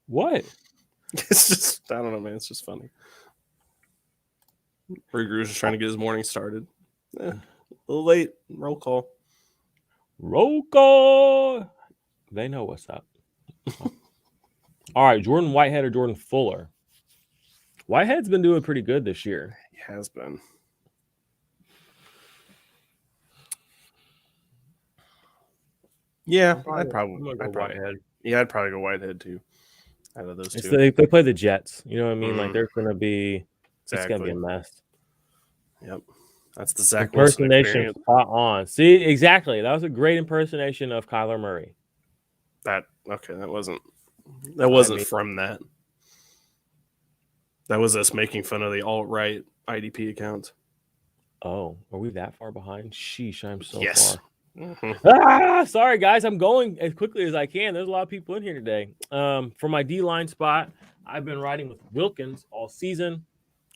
Speaker 1: What?
Speaker 2: It's just, I don't know, man. It's just funny. Rougarou's just trying to get his morning started. A little late. Roll call.
Speaker 1: Roll call. They know what's up. All right, Jordan Whitehead or Jordan Fuller? Whitehead's been doing pretty good this year.
Speaker 2: He has been. Yeah, I'd probably
Speaker 1: go Whitehead.
Speaker 2: Yeah, I'd probably go Whitehead too. Out of those two,
Speaker 1: they play the Jets. You know what I mean? Like there's gonna be it's gonna be a mess.
Speaker 2: Yep, that's the Zach Wilson
Speaker 1: impersonation spot on. See, exactly. That was a great impersonation of Kyler Murray.
Speaker 2: That wasn't from that. That was us making fun of the alt-right IDP accounts.
Speaker 1: Oh, are we that far behind? Sheesh, I'm so far.
Speaker 2: Mm-hmm.
Speaker 1: Sorry, guys. I'm going as quickly as I can. There's a lot of people in here today. For my D-line spot, I've been riding with Wilkins all season,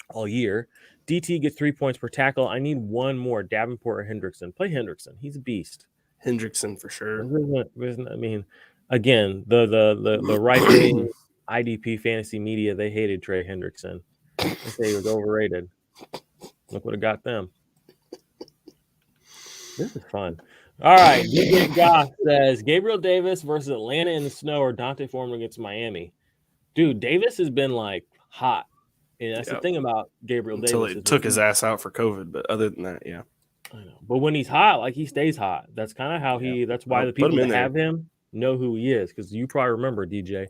Speaker 1: all year. DT gets 3 points per tackle. I need one more, Davenport or Hendrickson. Play Hendrickson. He's a beast.
Speaker 2: Hendrickson for sure.
Speaker 1: I mean, again, the right-wing IDP fantasy media, they hated Trey Hendrickson. They say he was overrated. Look what it got them. This is fun. All right, DJ Goff says Gabriel Davis versus Atlanta in the snow or Dante Foreman against Miami. Dude, Davis has been like hot. And that's the thing about Gabriel Davis.
Speaker 2: Until he took his ass out for COVID, but other than that, yeah.
Speaker 1: I know. But when he's hot, like he stays hot. That's kind of how that's why the people that have him know who he is, because you probably remember DJ.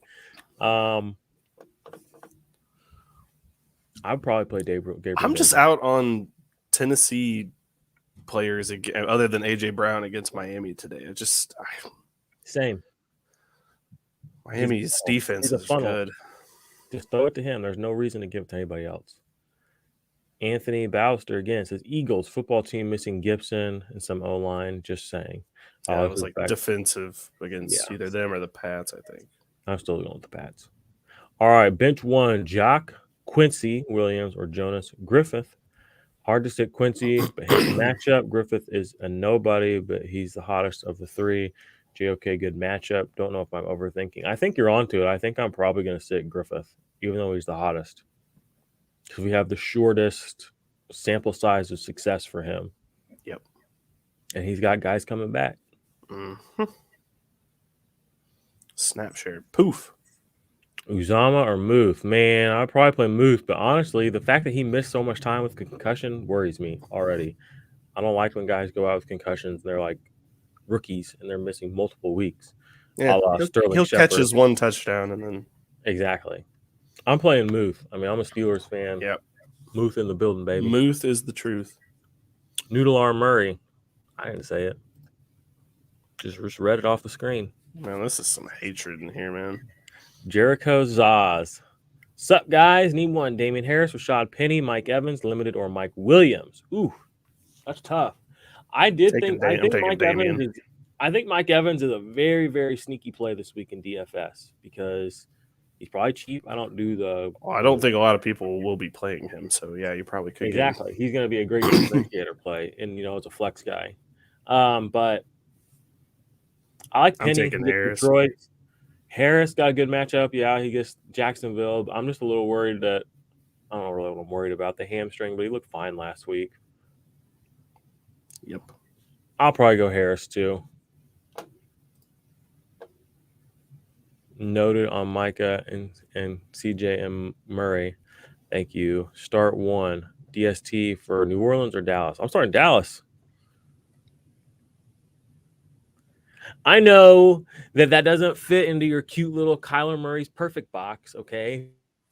Speaker 1: I'd probably play Gabriel
Speaker 2: I'm just out on Tennessee players other than AJ Brown against Miami today.
Speaker 1: Same.
Speaker 2: Miami's defense is good.
Speaker 1: Just throw it to him. There's no reason to give it to anybody else. Anthony Bowster again says Eagles football team missing Gibson and some O-line. Just saying.
Speaker 2: It was like defensive against either them or the Pats, I think.
Speaker 1: I'm still going with the Pats. All right, bench one, Jock, Quincy Williams, or Jonas Griffith. Hard to sit Quincy, but his matchup, Griffith is a nobody, but he's the hottest of the three. JOK, good matchup. Don't know if I'm overthinking. I think you're onto it. I think I'm probably going to sit Griffith, even though he's the hottest. Because we have the shortest sample size of success for him.
Speaker 2: Yep.
Speaker 1: And he's got guys coming back.
Speaker 2: Mm-hmm. Snap share. Poof.
Speaker 1: Uzama or Muth? Man, I'd probably play Muth, but honestly, the fact that he missed so much time with concussion worries me already. I don't like when guys go out with concussions and they're like rookies and they're missing multiple weeks.
Speaker 2: Yeah, he'll catch his one touchdown and then
Speaker 1: exactly. I'm playing Muth. I mean, I'm a Steelers fan.
Speaker 2: Yep.
Speaker 1: Muth in the building, baby.
Speaker 2: Muth is the truth.
Speaker 1: Noodle Arm Murray. I didn't say it. Just read it off the screen.
Speaker 2: Man, this is some hatred in here, man.
Speaker 1: Jericho Zaz. Sup, guys? Need one. Damian Harris, Rashad Penny, Mike Evans, limited, or Mike Williams. Ooh, that's tough. I think Mike Evans is a very, very sneaky play this week in DFS because he's probably cheap. I don't think
Speaker 2: a lot of people will be playing him. So yeah, you probably could.
Speaker 1: Exactly. He's going to be a great differentiator play, and it's a flex guy. But I like Penny.
Speaker 2: I'm taking Harris.
Speaker 1: Detroit. Harris got a good matchup. Yeah, he gets Jacksonville. I'm just a little worried that I don't know really what I'm worried about the hamstring, but he looked fine last week.
Speaker 2: Yep.
Speaker 1: I'll probably go Harris too. Noted on Micah and CJ and Murray. Thank you. Start one. DST for New Orleans or Dallas? I'm starting Dallas. I know that doesn't fit into your cute little Kyler Murray's perfect box, okay?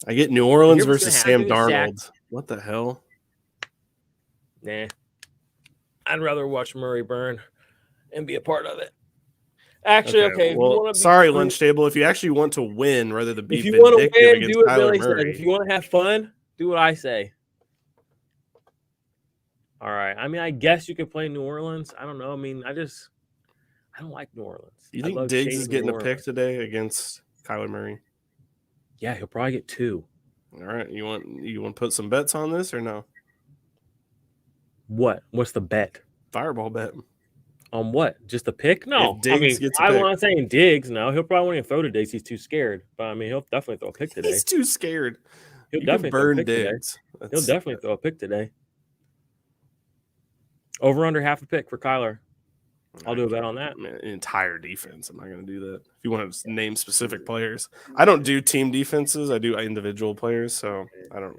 Speaker 2: I get New Orleans
Speaker 1: Here's what's
Speaker 2: versus
Speaker 1: gonna
Speaker 2: Sam
Speaker 1: happen, Shaq.
Speaker 2: Darnold. What the hell?
Speaker 1: Nah. I'd rather watch Murray burn and be a part of it. Actually, okay.
Speaker 2: Well, sorry, lunch table. If you actually want to win rather than be
Speaker 1: if you want to
Speaker 2: vindictive
Speaker 1: win,
Speaker 2: against
Speaker 1: do what
Speaker 2: Kyler
Speaker 1: Billy
Speaker 2: Murray.
Speaker 1: says. If you want to have fun, do what I say. All right. I mean, I guess you could play New Orleans. I don't know. I mean, I don't like New Orleans.
Speaker 2: You think Diggs is getting a pick today against Kyler Murray?
Speaker 1: Yeah, he'll probably get 2.
Speaker 2: All right. You want to put some bets on this or no?
Speaker 1: What? What's the bet?
Speaker 2: Fireball bet.
Speaker 1: On what? Just a pick? No.
Speaker 2: If Diggs gets a
Speaker 1: I'm
Speaker 2: pick.
Speaker 1: not saying Diggs. No, he'll probably won't even throw to Diggs. He's too scared. But I mean, he'll definitely throw a pick today.
Speaker 2: He's too scared.
Speaker 1: He'll
Speaker 2: you
Speaker 1: definitely
Speaker 2: burn
Speaker 1: throw a pick
Speaker 2: Diggs.
Speaker 1: Today. He'll definitely throw a pick today. Over under half a pick for Kyler. I'll do a bet on that.
Speaker 2: Entire defense. I'm not going to do that. If you want to name specific players, I don't do team defenses. I do individual players. So I don't.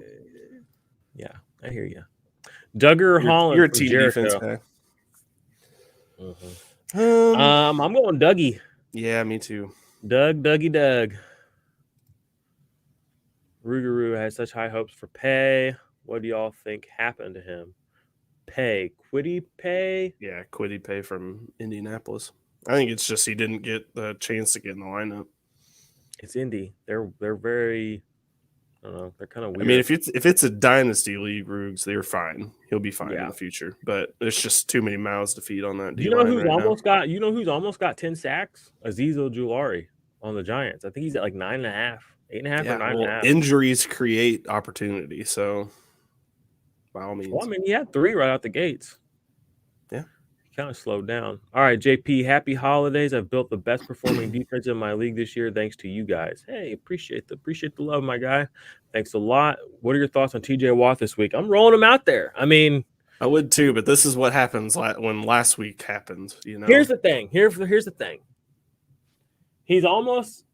Speaker 1: Yeah, I hear you. Duggar Holland.
Speaker 2: You're a team defense guy.
Speaker 1: Mm-hmm. I'm going Dougie.
Speaker 2: Yeah, me too.
Speaker 1: Doug. Rougarou has such high hopes for Pay. What do y'all think happened to him? Quiddy Pay?
Speaker 2: Yeah, Quiddy Pay from Indianapolis. I think it's just he didn't get the chance to get in the lineup.
Speaker 1: It's Indy. They're very, I don't know. They're kind of weird.
Speaker 2: I mean, if it's a dynasty league, Ruggs, they're fine. He'll be fine in the future. But there's just too many mouths to feed on that.
Speaker 1: You know who's who's almost got 10 sacks? Azeez Ojulari on the Giants. I think he's at like 9.5, 8.5 or 9.5.
Speaker 2: Injuries create opportunity, so by all means.
Speaker 1: Well, I mean, he had 3 right out the gates.
Speaker 2: Yeah.
Speaker 1: He kind of slowed down. All right, JP, happy holidays. I've built the best performing defense in my league this year thanks to you guys. Hey, appreciate the love, my guy. Thanks a lot. What are your thoughts on TJ Watt this week? I'm rolling him out there. I mean,
Speaker 2: I would too, but this is what happens when last week happened, you know.
Speaker 1: Here's the thing. Here's the thing. He's almost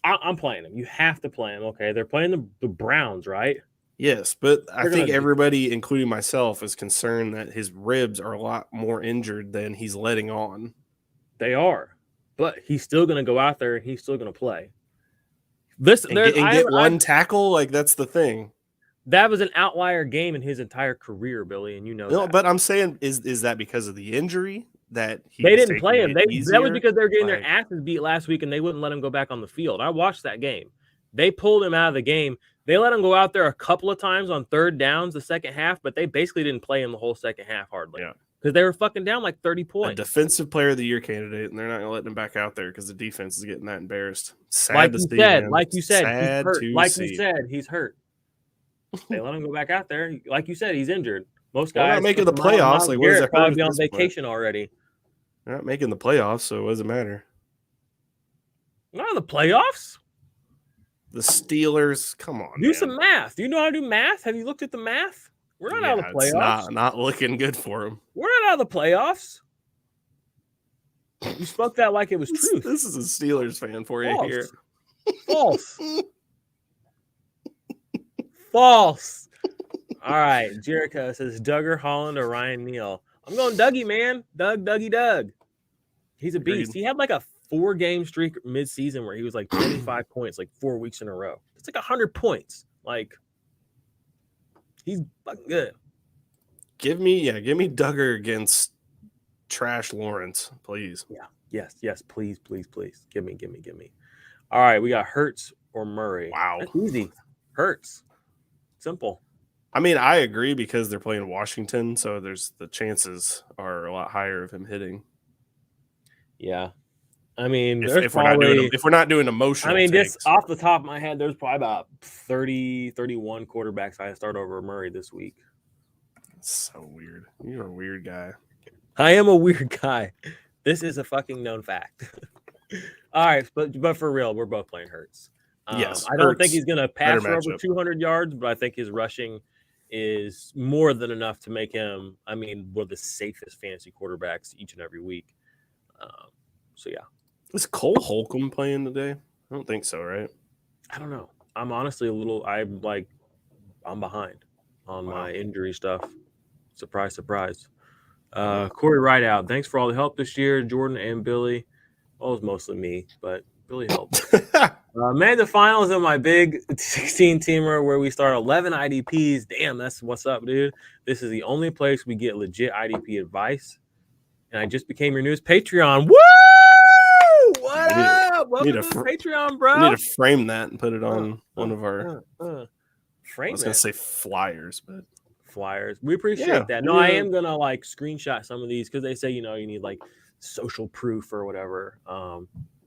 Speaker 1: I'm playing him. You have to play him, okay? They're playing the Browns, right?
Speaker 2: Yes, but I think everybody, including myself, is concerned that his ribs are a lot more injured than he's letting on.
Speaker 1: They are, but he's still going to go out there and he's still going to play.
Speaker 2: Get one tackle, like that's the thing.
Speaker 1: That was an outlier game in his entire career, Billy, and you know.
Speaker 2: No, but I'm saying, is that because of the injury that
Speaker 1: they didn't play him? That was because they were getting their asses beat last week and they wouldn't let him go back on the field. I watched that game. They pulled him out of the game. They let him go out there a couple of times on third downs the second half, but they basically didn't play him the whole second half hardly.
Speaker 2: Yeah.
Speaker 1: Because they were fucking down like 30 points.
Speaker 2: A defensive player of the year candidate, and they're not going to let him back out there because the defense is getting that embarrassed.
Speaker 1: Like you said, he's hurt. They let him go back out there. Like you said, he's injured. Most guys
Speaker 2: are not making the playoffs. Like, where's that
Speaker 1: probably on vacation already?
Speaker 2: They're not making the playoffs, so what does it matter?
Speaker 1: Not in the playoffs.
Speaker 2: The Steelers, come on.
Speaker 1: Do some math. Do you know how to do math? Have you looked at the math? We're not out of the playoffs.
Speaker 2: It's not looking good for them.
Speaker 1: We're not out of the playoffs. You spoke that like it was truth.
Speaker 2: This is a Steelers fan for you here.
Speaker 1: False. False. All right. Jericho says Duggar, Holland, or Ryan Neal. I'm going Dougie, man. Doug. He's a beast. He had like a 4-game streak mid-season where he was like 25 points, like 4 weeks in a row. It's like 100 points. Like, he's fucking good.
Speaker 2: Give me Duggar against Trash Lawrence, please.
Speaker 1: Yeah. Yes. Please. Give me. All right, we got Hurts or Murray.
Speaker 2: Wow.
Speaker 1: That's easy. Hurts. Simple.
Speaker 2: I mean, I agree because they're playing Washington, so the chances are a lot higher of him hitting.
Speaker 1: Yeah. I mean,
Speaker 2: if we're not doing emotional,
Speaker 1: I mean, just off the top of my head, there's probably about 30, 31 quarterbacks I start over Murray this week.
Speaker 2: That's so weird. You're a weird guy.
Speaker 1: I am a weird guy. This is a fucking known fact. All right, but for real, we're both playing Hurts.
Speaker 2: Yes,
Speaker 1: I don't think
Speaker 2: Hurts,
Speaker 1: he's going to
Speaker 2: better
Speaker 1: pass for over
Speaker 2: matchup.
Speaker 1: 200 yards, but I think his rushing is more than enough to make him, I mean, one of the safest fantasy quarterbacks each and every week. So, yeah.
Speaker 2: Is Cole Holcomb playing today? I don't think so, right?
Speaker 1: I don't know. I'm honestly I'm behind on my injury stuff. Surprise, surprise. Corey Rideout, thanks for all the help this year, Jordan and Billy. Well, it was mostly me, but Billy helped. Made the finals in my big 16 teamer where we start 11 IDPs. Damn, that's what's up, dude. This is the only place we get legit IDP advice. And I just became your newest Patreon. Woo! What up? Welcome to the Patreon, bro.
Speaker 2: We need to frame that and put it on one of our
Speaker 1: frame.
Speaker 2: I was gonna say flyers, but
Speaker 1: flyers. We appreciate that. No, I am gonna like screenshot some of these because they say, you need like social proof or whatever.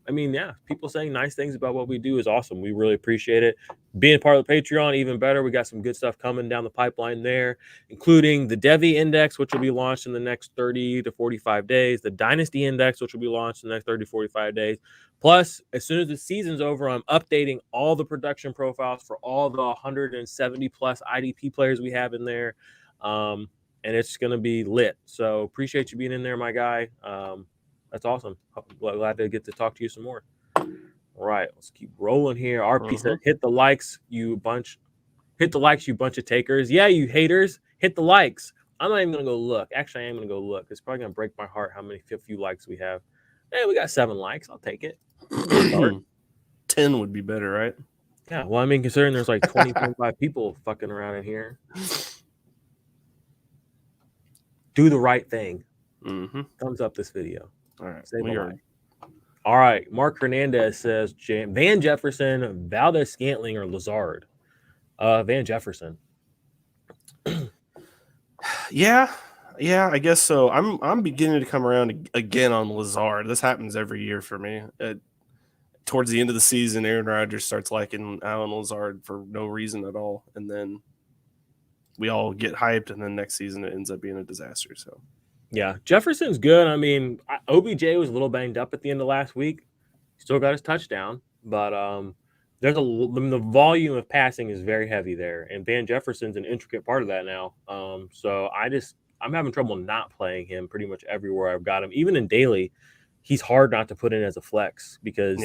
Speaker 1: I mean, yeah, people saying nice things about what we do is awesome. We really appreciate it. Being part of the Patreon, even better. We got some good stuff coming down the pipeline there, including the Devi Index, which will be launched in the next 30 to 45 days, the Dynasty Index, which will be launched in the next 30 to 45 days. Plus, as soon as the season's over, I'm updating all the production profiles for all the 170 plus IDP players we have in there. And it's going to be lit. So appreciate you being in there, my guy. That's awesome. Glad to get to talk to you some more. All right, let's keep rolling here. RP said, hit the likes, you bunch. Hit the likes, you bunch of takers. Yeah, you haters, hit the likes. I'm not even going to go look. Actually, I am going to go look. It's probably going to break my heart how many few likes we have. Hey, we got 7 likes. I'll take it.
Speaker 2: 10 would be better, right?
Speaker 1: Yeah, well, I mean, considering there's like 20, 25 people fucking around in here. Do the right thing. Thumbs up this video.
Speaker 2: All right.
Speaker 1: All right. Mark Hernandez says Van Jefferson, Valdez Scantling, or Lazard. Van Jefferson.
Speaker 2: Yeah, I guess so. I'm beginning to come around again on Lazard. This happens every year for me. Towards the end of the season, Aaron Rodgers starts liking Allen Lazard for no reason at all, and then we all get hyped, and then next season it ends up being a disaster. So,
Speaker 1: yeah, Jefferson's good. I mean, OBJ was a little banged up at the end of last week. Still got his touchdown, but the volume of passing is very heavy there, and Van Jefferson's an intricate part of that now. So I'm having trouble not playing him pretty much everywhere I've got him. Even in daily, he's hard not to put in as a flex because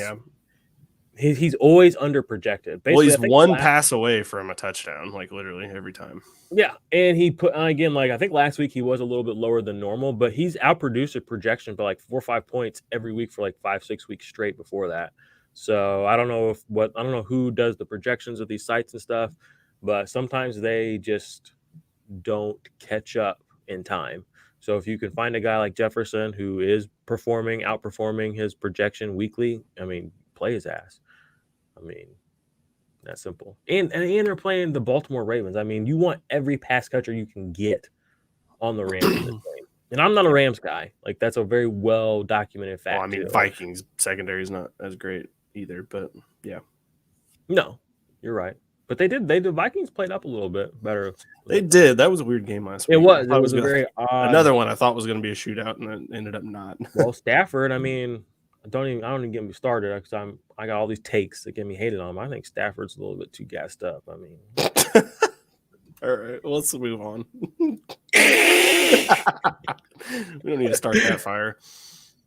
Speaker 1: he's always under projected.
Speaker 2: Basically, well, he's one pass away from a touchdown, like literally every time.
Speaker 1: Yeah, and he put again, like I think last week he was a little bit lower than normal, but he's outproduced a projection by like 4 or 5 points every week for like 5-6 weeks straight before that. So I don't know who does the projections of these sites and stuff, but sometimes they just don't catch up in time. So if you can find a guy like Jefferson who is outperforming his projection weekly, I mean, play his ass. I mean, that's simple. And they're playing the Baltimore Ravens. I mean, you want every pass catcher you can get on the Rams in this game. And I'm not a Rams guy. Like, that's a very well documented fact.
Speaker 2: Well, I mean, Vikings secondary is not as great either, but yeah.
Speaker 1: No, you're right. But the Vikings played up a little bit better.
Speaker 2: They did. That was a weird game last week.
Speaker 1: It was a very odd.
Speaker 2: Another one I thought was going to be a shootout, and it ended up not.
Speaker 1: Well, Stafford, I mean, I don't even get me started because I got all these takes that get me hated on. I think Stafford's a little bit too gassed up. I mean,
Speaker 2: all right, well, let's move on. We don't need to start that fire.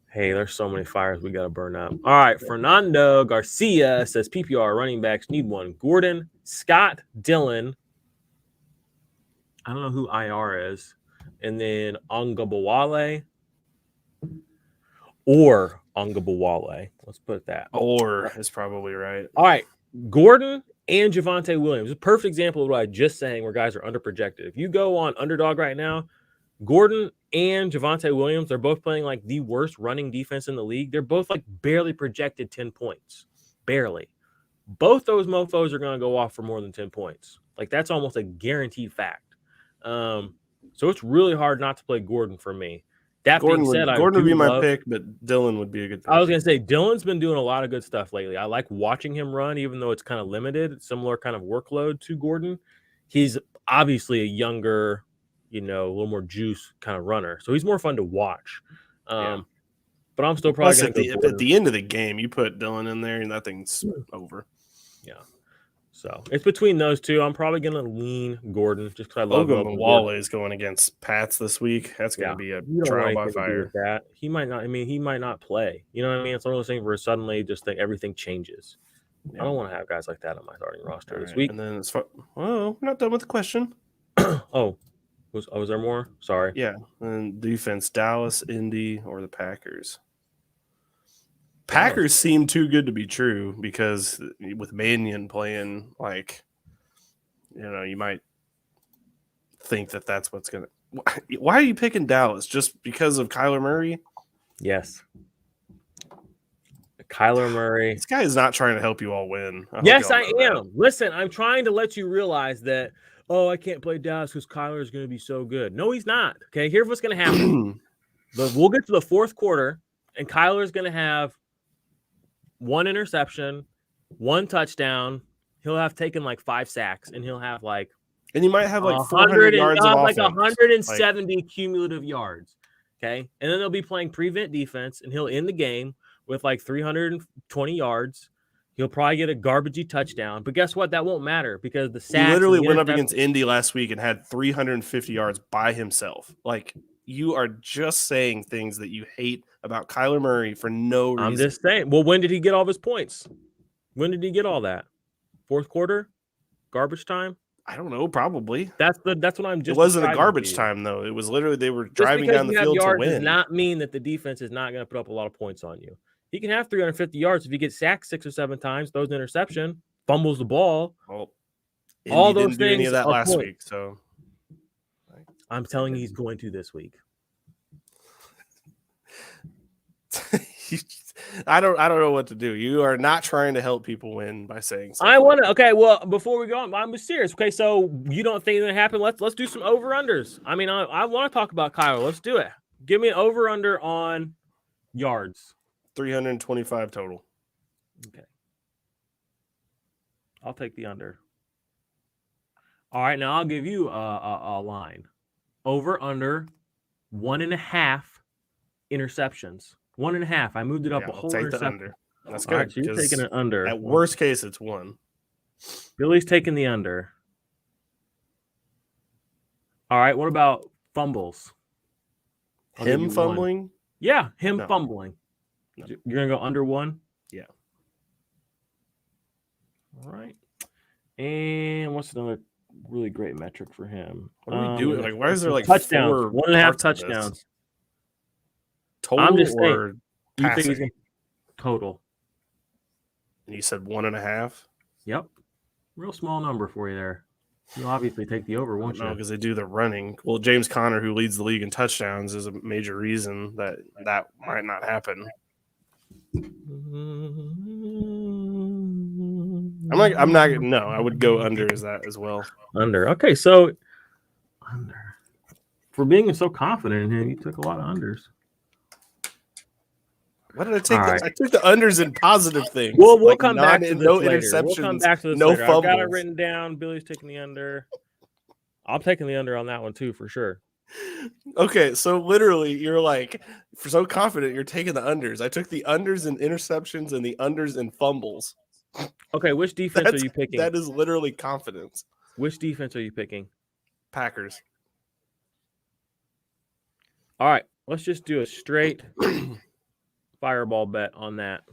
Speaker 1: Hey, there's so many fires we got to burn up. All right, Fernando Garcia says PPR running backs need one. Gordon, Scott, Dillon. I don't know who IR is. And then Ongabawale or Ongabawale. Let's put that.
Speaker 2: Or is probably right.
Speaker 1: All right, Gordon and Javonte Williams. A perfect example of what I just saying where guys are underprojected. If you go on Underdog right now, Gordon and Javonte Williams are both playing like the worst running defense in the league. They're both like barely projected 10 points. Barely. Both those mofos are going to go off for more than 10 points. Like that's almost a guaranteed fact. So it's really hard not to play Gordon for me. That being said,
Speaker 2: Gordon would be my pick, but Dillon would be a good pick.
Speaker 1: I was going to say, Dillon's been doing a lot of good stuff lately. I like watching him run, even though it's kind of limited, similar kind of workload to Gordon. He's obviously a younger, a little more juice kind of runner. So he's more fun to watch. but I'm still probably going to go.
Speaker 2: If at the end of the game you put Dillon in there and that thing's over.
Speaker 1: Yeah. So it's between those two. I'm probably going to lean Gordon just because I love
Speaker 2: Ogunbowale is going against Pats this week. That's going to be a trial by fire.
Speaker 1: That. He might not. I mean, he might not play. You know what I mean? It's one of those things where suddenly just think everything changes. Yeah. I don't want to have guys like that on my starting roster this week.
Speaker 2: And then we're not done with the question.
Speaker 1: Was there more? Sorry.
Speaker 2: Yeah. And defense, Dallas, Indy, or the Packers. Packers seem too good to be true because with Mannion playing, you might think that that's what's going to. Why are you picking Dallas? Just because of Kyler Murray?
Speaker 1: Yes. Kyler Murray.
Speaker 2: This guy is not trying to help you all win.
Speaker 1: Yes, I am. Listen, I'm trying to let you realize that, I can't play Dallas because Kyler is going to be so good. No, he's not. Okay, here's what's going to happen. We'll get to the fourth quarter, and Kyler is going to have 1 interception, 1 touchdown. He'll have taken 5 sacks, and he'll have
Speaker 2: and he might have 400 yards of offense.
Speaker 1: 170 cumulative yards. Okay, and then they'll be playing prevent defense, and he'll end the game with 320 yards. He'll probably get a garbagey touchdown, but guess what? That won't matter because the sacks.
Speaker 2: He literally went up against Indy last week and had 350 yards by himself. You are just saying things that you hate about Kyler Murray for no reason.
Speaker 1: I'm just saying. Well, when did he get all of his points? When did he get all that? Fourth quarter? Garbage time?
Speaker 2: I don't know. Probably.
Speaker 1: That's what I'm just.
Speaker 2: It wasn't a garbage time though. It was literally they were driving down the field to win.
Speaker 1: Does not mean that the defense is not going to put up a lot of points on you. He can have 350 yards if he gets sacked 6 or 7 times, throws an interception, fumbles the ball.
Speaker 2: Well,
Speaker 1: all those
Speaker 2: didn't do any of that last week. So
Speaker 1: I'm telling you, he's going to this week.
Speaker 2: I don't know what to do. You are not trying to help people win by saying something.
Speaker 1: I want to. Okay, well, before we go on, I'm serious. Okay, so you don't think it's gonna happen? Let's do some over unders. I mean, I want to talk about Kyler. Let's do it. Give me an over under on yards.
Speaker 2: 325 total.
Speaker 1: Okay, I'll take the under. All right, now I'll give you a line. Over under 1.5 interceptions. 1.5. I moved it up a whole
Speaker 2: take
Speaker 1: interception.
Speaker 2: The under. That's good.
Speaker 1: Right, so you're taking an under.
Speaker 2: At worst case, it's 1.
Speaker 1: Billy's taking the under. All right. What about fumbles?
Speaker 2: Him fumbling?
Speaker 1: 1. Yeah, him fumbling.
Speaker 2: No.
Speaker 1: You're gonna go under 1?
Speaker 2: Yeah.
Speaker 1: All right. And what's another really great metric for him?
Speaker 2: What are we doing? Why is there
Speaker 1: touchdowns? 1.5 touchdowns.
Speaker 2: Total
Speaker 1: I'm just
Speaker 2: or
Speaker 1: saying, you think total?
Speaker 2: And you said 1.5?
Speaker 1: Yep. Real small number for you there. You'll obviously take the over, won't you?
Speaker 2: No, because they do the running. Well, James Conner, who leads the league in touchdowns, is a major reason that might not happen. I would go under as that as well.
Speaker 1: Under. Okay, so under. For being so confident in him, you took a lot of unders.
Speaker 2: What did I take? Right. I took the unders in positive things.
Speaker 1: Well, we'll come back to this
Speaker 2: no
Speaker 1: later.
Speaker 2: Interceptions,
Speaker 1: we'll come back to this
Speaker 2: no
Speaker 1: later.
Speaker 2: fumbles.
Speaker 1: I've got it written down. Billy's taking the under. I'm taking the under on that one too, for sure.
Speaker 2: Okay, so literally, you're so confident you're taking the unders. I took the unders in interceptions and the unders in fumbles.
Speaker 1: Okay, which defense are you picking?
Speaker 2: That is literally confidence.
Speaker 1: Which defense are you picking?
Speaker 2: Packers.
Speaker 1: All right, let's just do a straight fireball bet on that.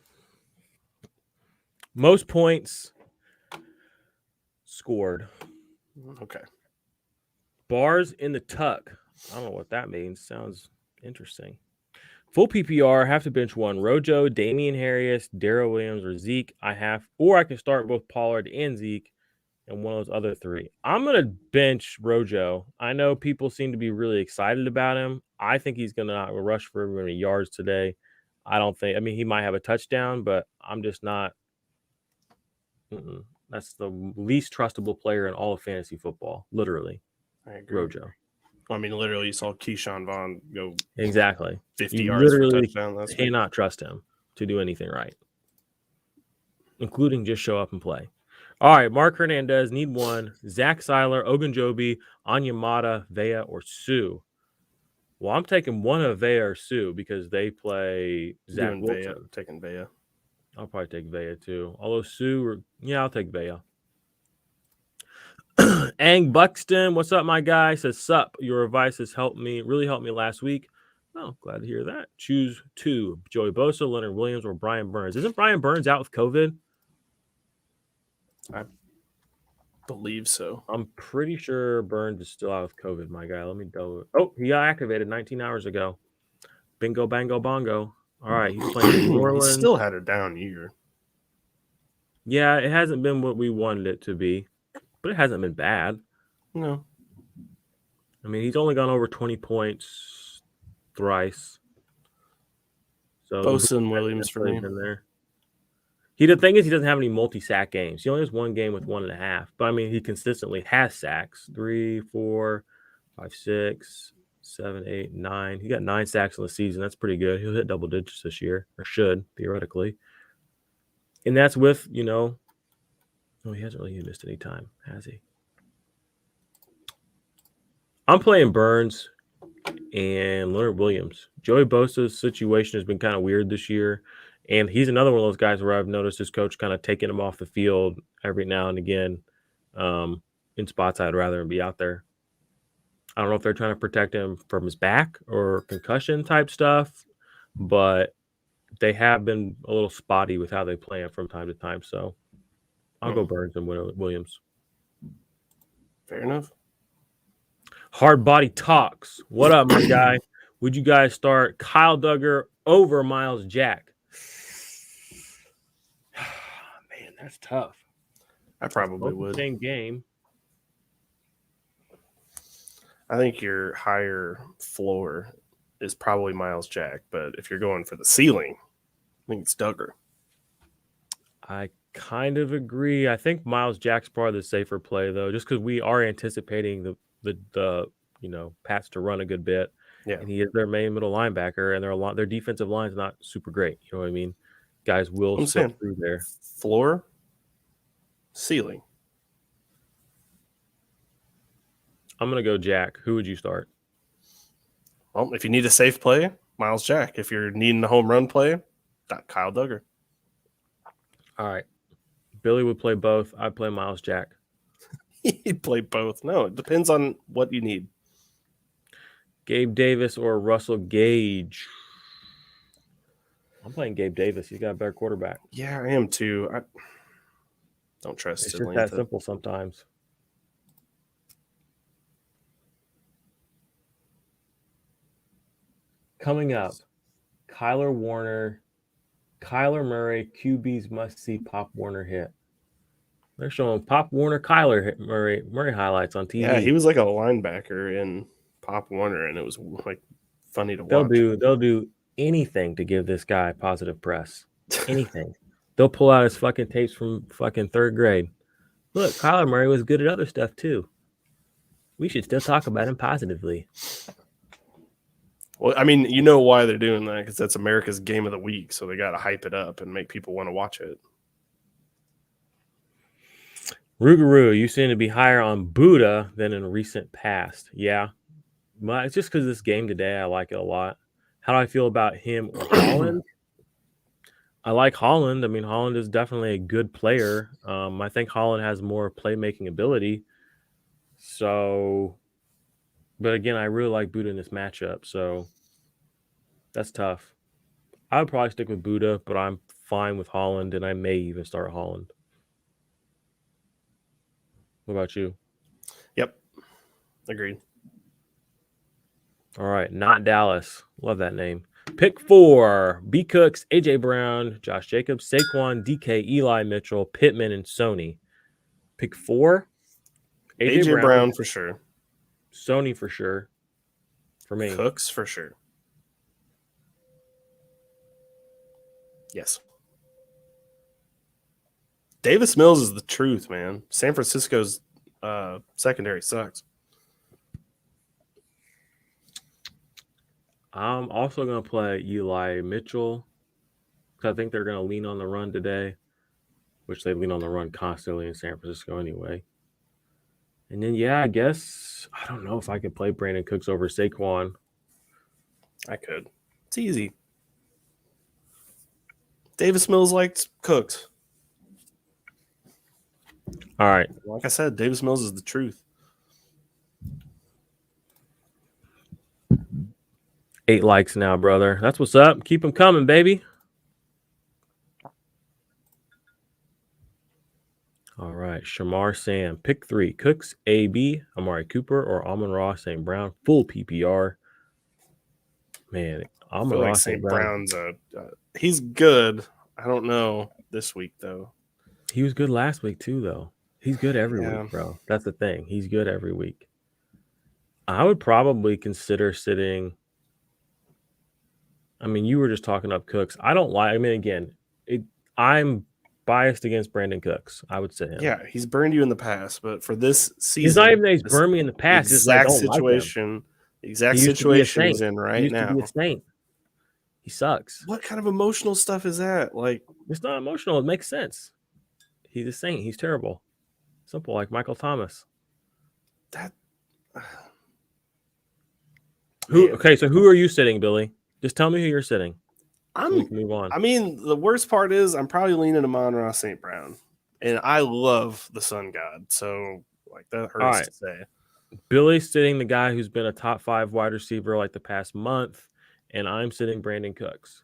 Speaker 1: Most points scored.
Speaker 2: Okay.
Speaker 1: Bars in the tuck. I don't know what that means. Sounds interesting. Full PPR, have to bench 1. Rojo, Damian Harris, Darrell Williams, or Zeke. I can start both Pollard and Zeke and one of those other 3. I'm going to bench Rojo. I know people seem to be really excited about him. I think he's going to not rush for many yards today. He might have a touchdown, but I'm just not. That's the least trustable player in all of fantasy football, literally.
Speaker 2: I agree.
Speaker 1: Rojo.
Speaker 2: Literally, you saw Keyshawn Vaughn go
Speaker 1: exactly
Speaker 2: 50 yards for a touchdown.
Speaker 1: You cannot trust him to do anything right, including just show up and play. All right, Mark Hernandez, need 1. Zach Seiler, Ogunjobi, Onyemata, Vea, or Sue. Well, I'm taking one of Vea or Sue because they play Zach
Speaker 2: Doing
Speaker 1: Wilson.
Speaker 2: Vea, taking Vea.
Speaker 1: I'll probably take Vea too. Although Sue, I'll take Vea. Ang Buxton, what's up, my guy? Says, sup, your advice has really helped me last week. Oh, glad to hear that. Choose two, Joey Bosa, Leonard Williams, or Brian Burns. Isn't Brian Burns out with COVID?
Speaker 2: I believe so.
Speaker 1: I'm pretty sure Burns is still out with COVID, my guy. Let me double. Oh, he got activated 19 hours ago. Bingo, bango, bongo. All right, he's playing New Orleans.
Speaker 2: He still had a down year.
Speaker 1: Yeah, it hasn't been what we wanted it to be, but it hasn't been bad.
Speaker 2: No.
Speaker 1: I mean, he's only gone over 20 points thrice. So
Speaker 2: Bosa and Williams for me.
Speaker 1: in there. The thing is, he doesn't have any multi-sack games. He only has one game with 1.5. But I mean, he consistently has sacks. 3, 4, 5, 6, 7, 8, 9. He got 9 sacks in the season. That's pretty good. He'll hit double digits this year, or should theoretically. And that's with, he hasn't really missed any time, has he? I'm playing Burns and Leonard Williams. Joey Bosa's situation has been kind of weird this year. And he's another one of those guys where I've noticed his coach kind of taking him off the field every now and again in spots I'd rather him be out there. I don't know if they're trying to protect him from his back or concussion type stuff, but they have been a little spotty with how they play him from time to time. So I'll go Burns and Williams.
Speaker 2: Fair enough.
Speaker 1: Hard Body Talks. What up, my guy? Would you guys start Kyle Duggar over Miles Jack? Man, that's tough.
Speaker 2: I probably would.
Speaker 1: Same game.
Speaker 2: I think your higher floor is probably Miles Jack, but if you're going for the ceiling, I think it's Duggar.
Speaker 1: I kind of agree. I think Miles Jack's probably the safer play, though, just because we are anticipating the Pats to run a good bit.
Speaker 2: Yeah.
Speaker 1: And he is their main middle linebacker, and their defensive line's not super great. You know what I mean? Guys will slip through there.
Speaker 2: Floor, ceiling.
Speaker 1: I'm going to go Jack. Who would you start?
Speaker 2: Well, if you need a safe play, Miles Jack. If you're needing a home run play, Kyle Duggar.
Speaker 1: All right. Billy would play both. I'd play Miles Jack.
Speaker 2: He'd play both. No, it depends on what you need.
Speaker 1: Gabe Davis or Russell Gage? I'm playing Gabe Davis. He's got a better quarterback.
Speaker 2: Yeah, I am too. I don't trust
Speaker 1: It's
Speaker 2: Atlanta.
Speaker 1: just that simple sometimes. Coming up, Kyler Murray, QB's must-see Pop Warner hit. They're showing Pop Warner, Kyler Murray highlights on TV.
Speaker 2: Yeah, he was like a linebacker in Pop Warner, and it was like funny to watch.
Speaker 1: They'll do anything to give this guy positive press. Anything. They'll pull out his fucking tapes from fucking third grade. Look, Kyler Murray was good at other stuff too. We should still talk about him positively.
Speaker 2: Well, I mean, you know why they're doing that, because that's America's game of the week, so they got to hype it up and make people want to watch it.
Speaker 1: Rougarou, you seem to be higher on Buddha than in recent past. Yeah. It's just because this game today, I like it a lot. How do I feel about him or Holland? I like Holland. I mean, Holland is definitely a good player. I think Holland has more playmaking ability. So, but again, I really like Buddha in this matchup. So that's tough. I would probably stick with Buddha, but I'm fine with Holland, and I may even start Holland. What about you?
Speaker 2: Yep. Agreed.
Speaker 1: All right. Not Dallas. Love that name. Pick 4. B. Cooks, A.J. Brown, Josh Jacobs, Saquon, DK, Eli Mitchell, Pittman, and Sony. Pick 4.
Speaker 2: A.J. Brown for sure.
Speaker 1: Sony for sure. For me.
Speaker 2: Cooks for sure. Yes. Davis Mills is the truth, man. San Francisco's secondary sucks.
Speaker 1: I'm also going to play Eli Mitchell because I think they're going to lean on the run today, which they lean on the run constantly in San Francisco anyway. And then, yeah, I guess I don't know if I could play Brandon Cooks over Saquon.
Speaker 2: I could. It's easy. Davis Mills likes cooked.
Speaker 1: All right.
Speaker 2: Like I said, Davis Mills is the truth.
Speaker 1: 8 likes now, brother. That's what's up. Keep them coming, baby. All right. Shamar Sam, pick 3. Cooks, AB, Amari Cooper, or Amon-Ra St. Brown. Full PPR. Man,
Speaker 2: I feel
Speaker 1: Amon-Ra
Speaker 2: like
Speaker 1: St.
Speaker 2: St.
Speaker 1: Brown.
Speaker 2: Brown's he's good. I don't know this week though.
Speaker 1: He was good last week too, though. He's good every
Speaker 2: Yeah.
Speaker 1: week, bro. That's the thing. He's good every week. I would probably consider sitting. I mean, you were just talking up Cooks. I don't like. I mean, again, I'm biased against Brandon Cooks. I would sit him.
Speaker 2: Yeah, he's burned you in the past, but for this season,
Speaker 1: He's not even that he's
Speaker 2: this
Speaker 1: burned me in the past. It's just I
Speaker 2: exact
Speaker 1: don't like him.
Speaker 2: situation, exact
Speaker 1: He used to be a
Speaker 2: situation he's
Speaker 1: saint.
Speaker 2: in
Speaker 1: He
Speaker 2: right
Speaker 1: used to be
Speaker 2: now.
Speaker 1: a saint. He sucks.
Speaker 2: What kind of emotional stuff is that? Like,
Speaker 1: It's not emotional. It makes sense. He's a saint. He's terrible. Simple, like Michael Thomas.
Speaker 2: that.
Speaker 1: Who?
Speaker 2: Man.
Speaker 1: Okay, so who are you sitting, Billy? Just tell me who you're sitting. So we
Speaker 2: I'm.
Speaker 1: can move on.
Speaker 2: I mean, the worst part is I'm probably leaning to Amon-Ra St. Brown, and I love the Sun God, so like that hurts
Speaker 1: right.
Speaker 2: to say.
Speaker 1: Billy's sitting the guy who's been a top 5 wide receiver like the past month, and I'm sitting Brandon Cooks.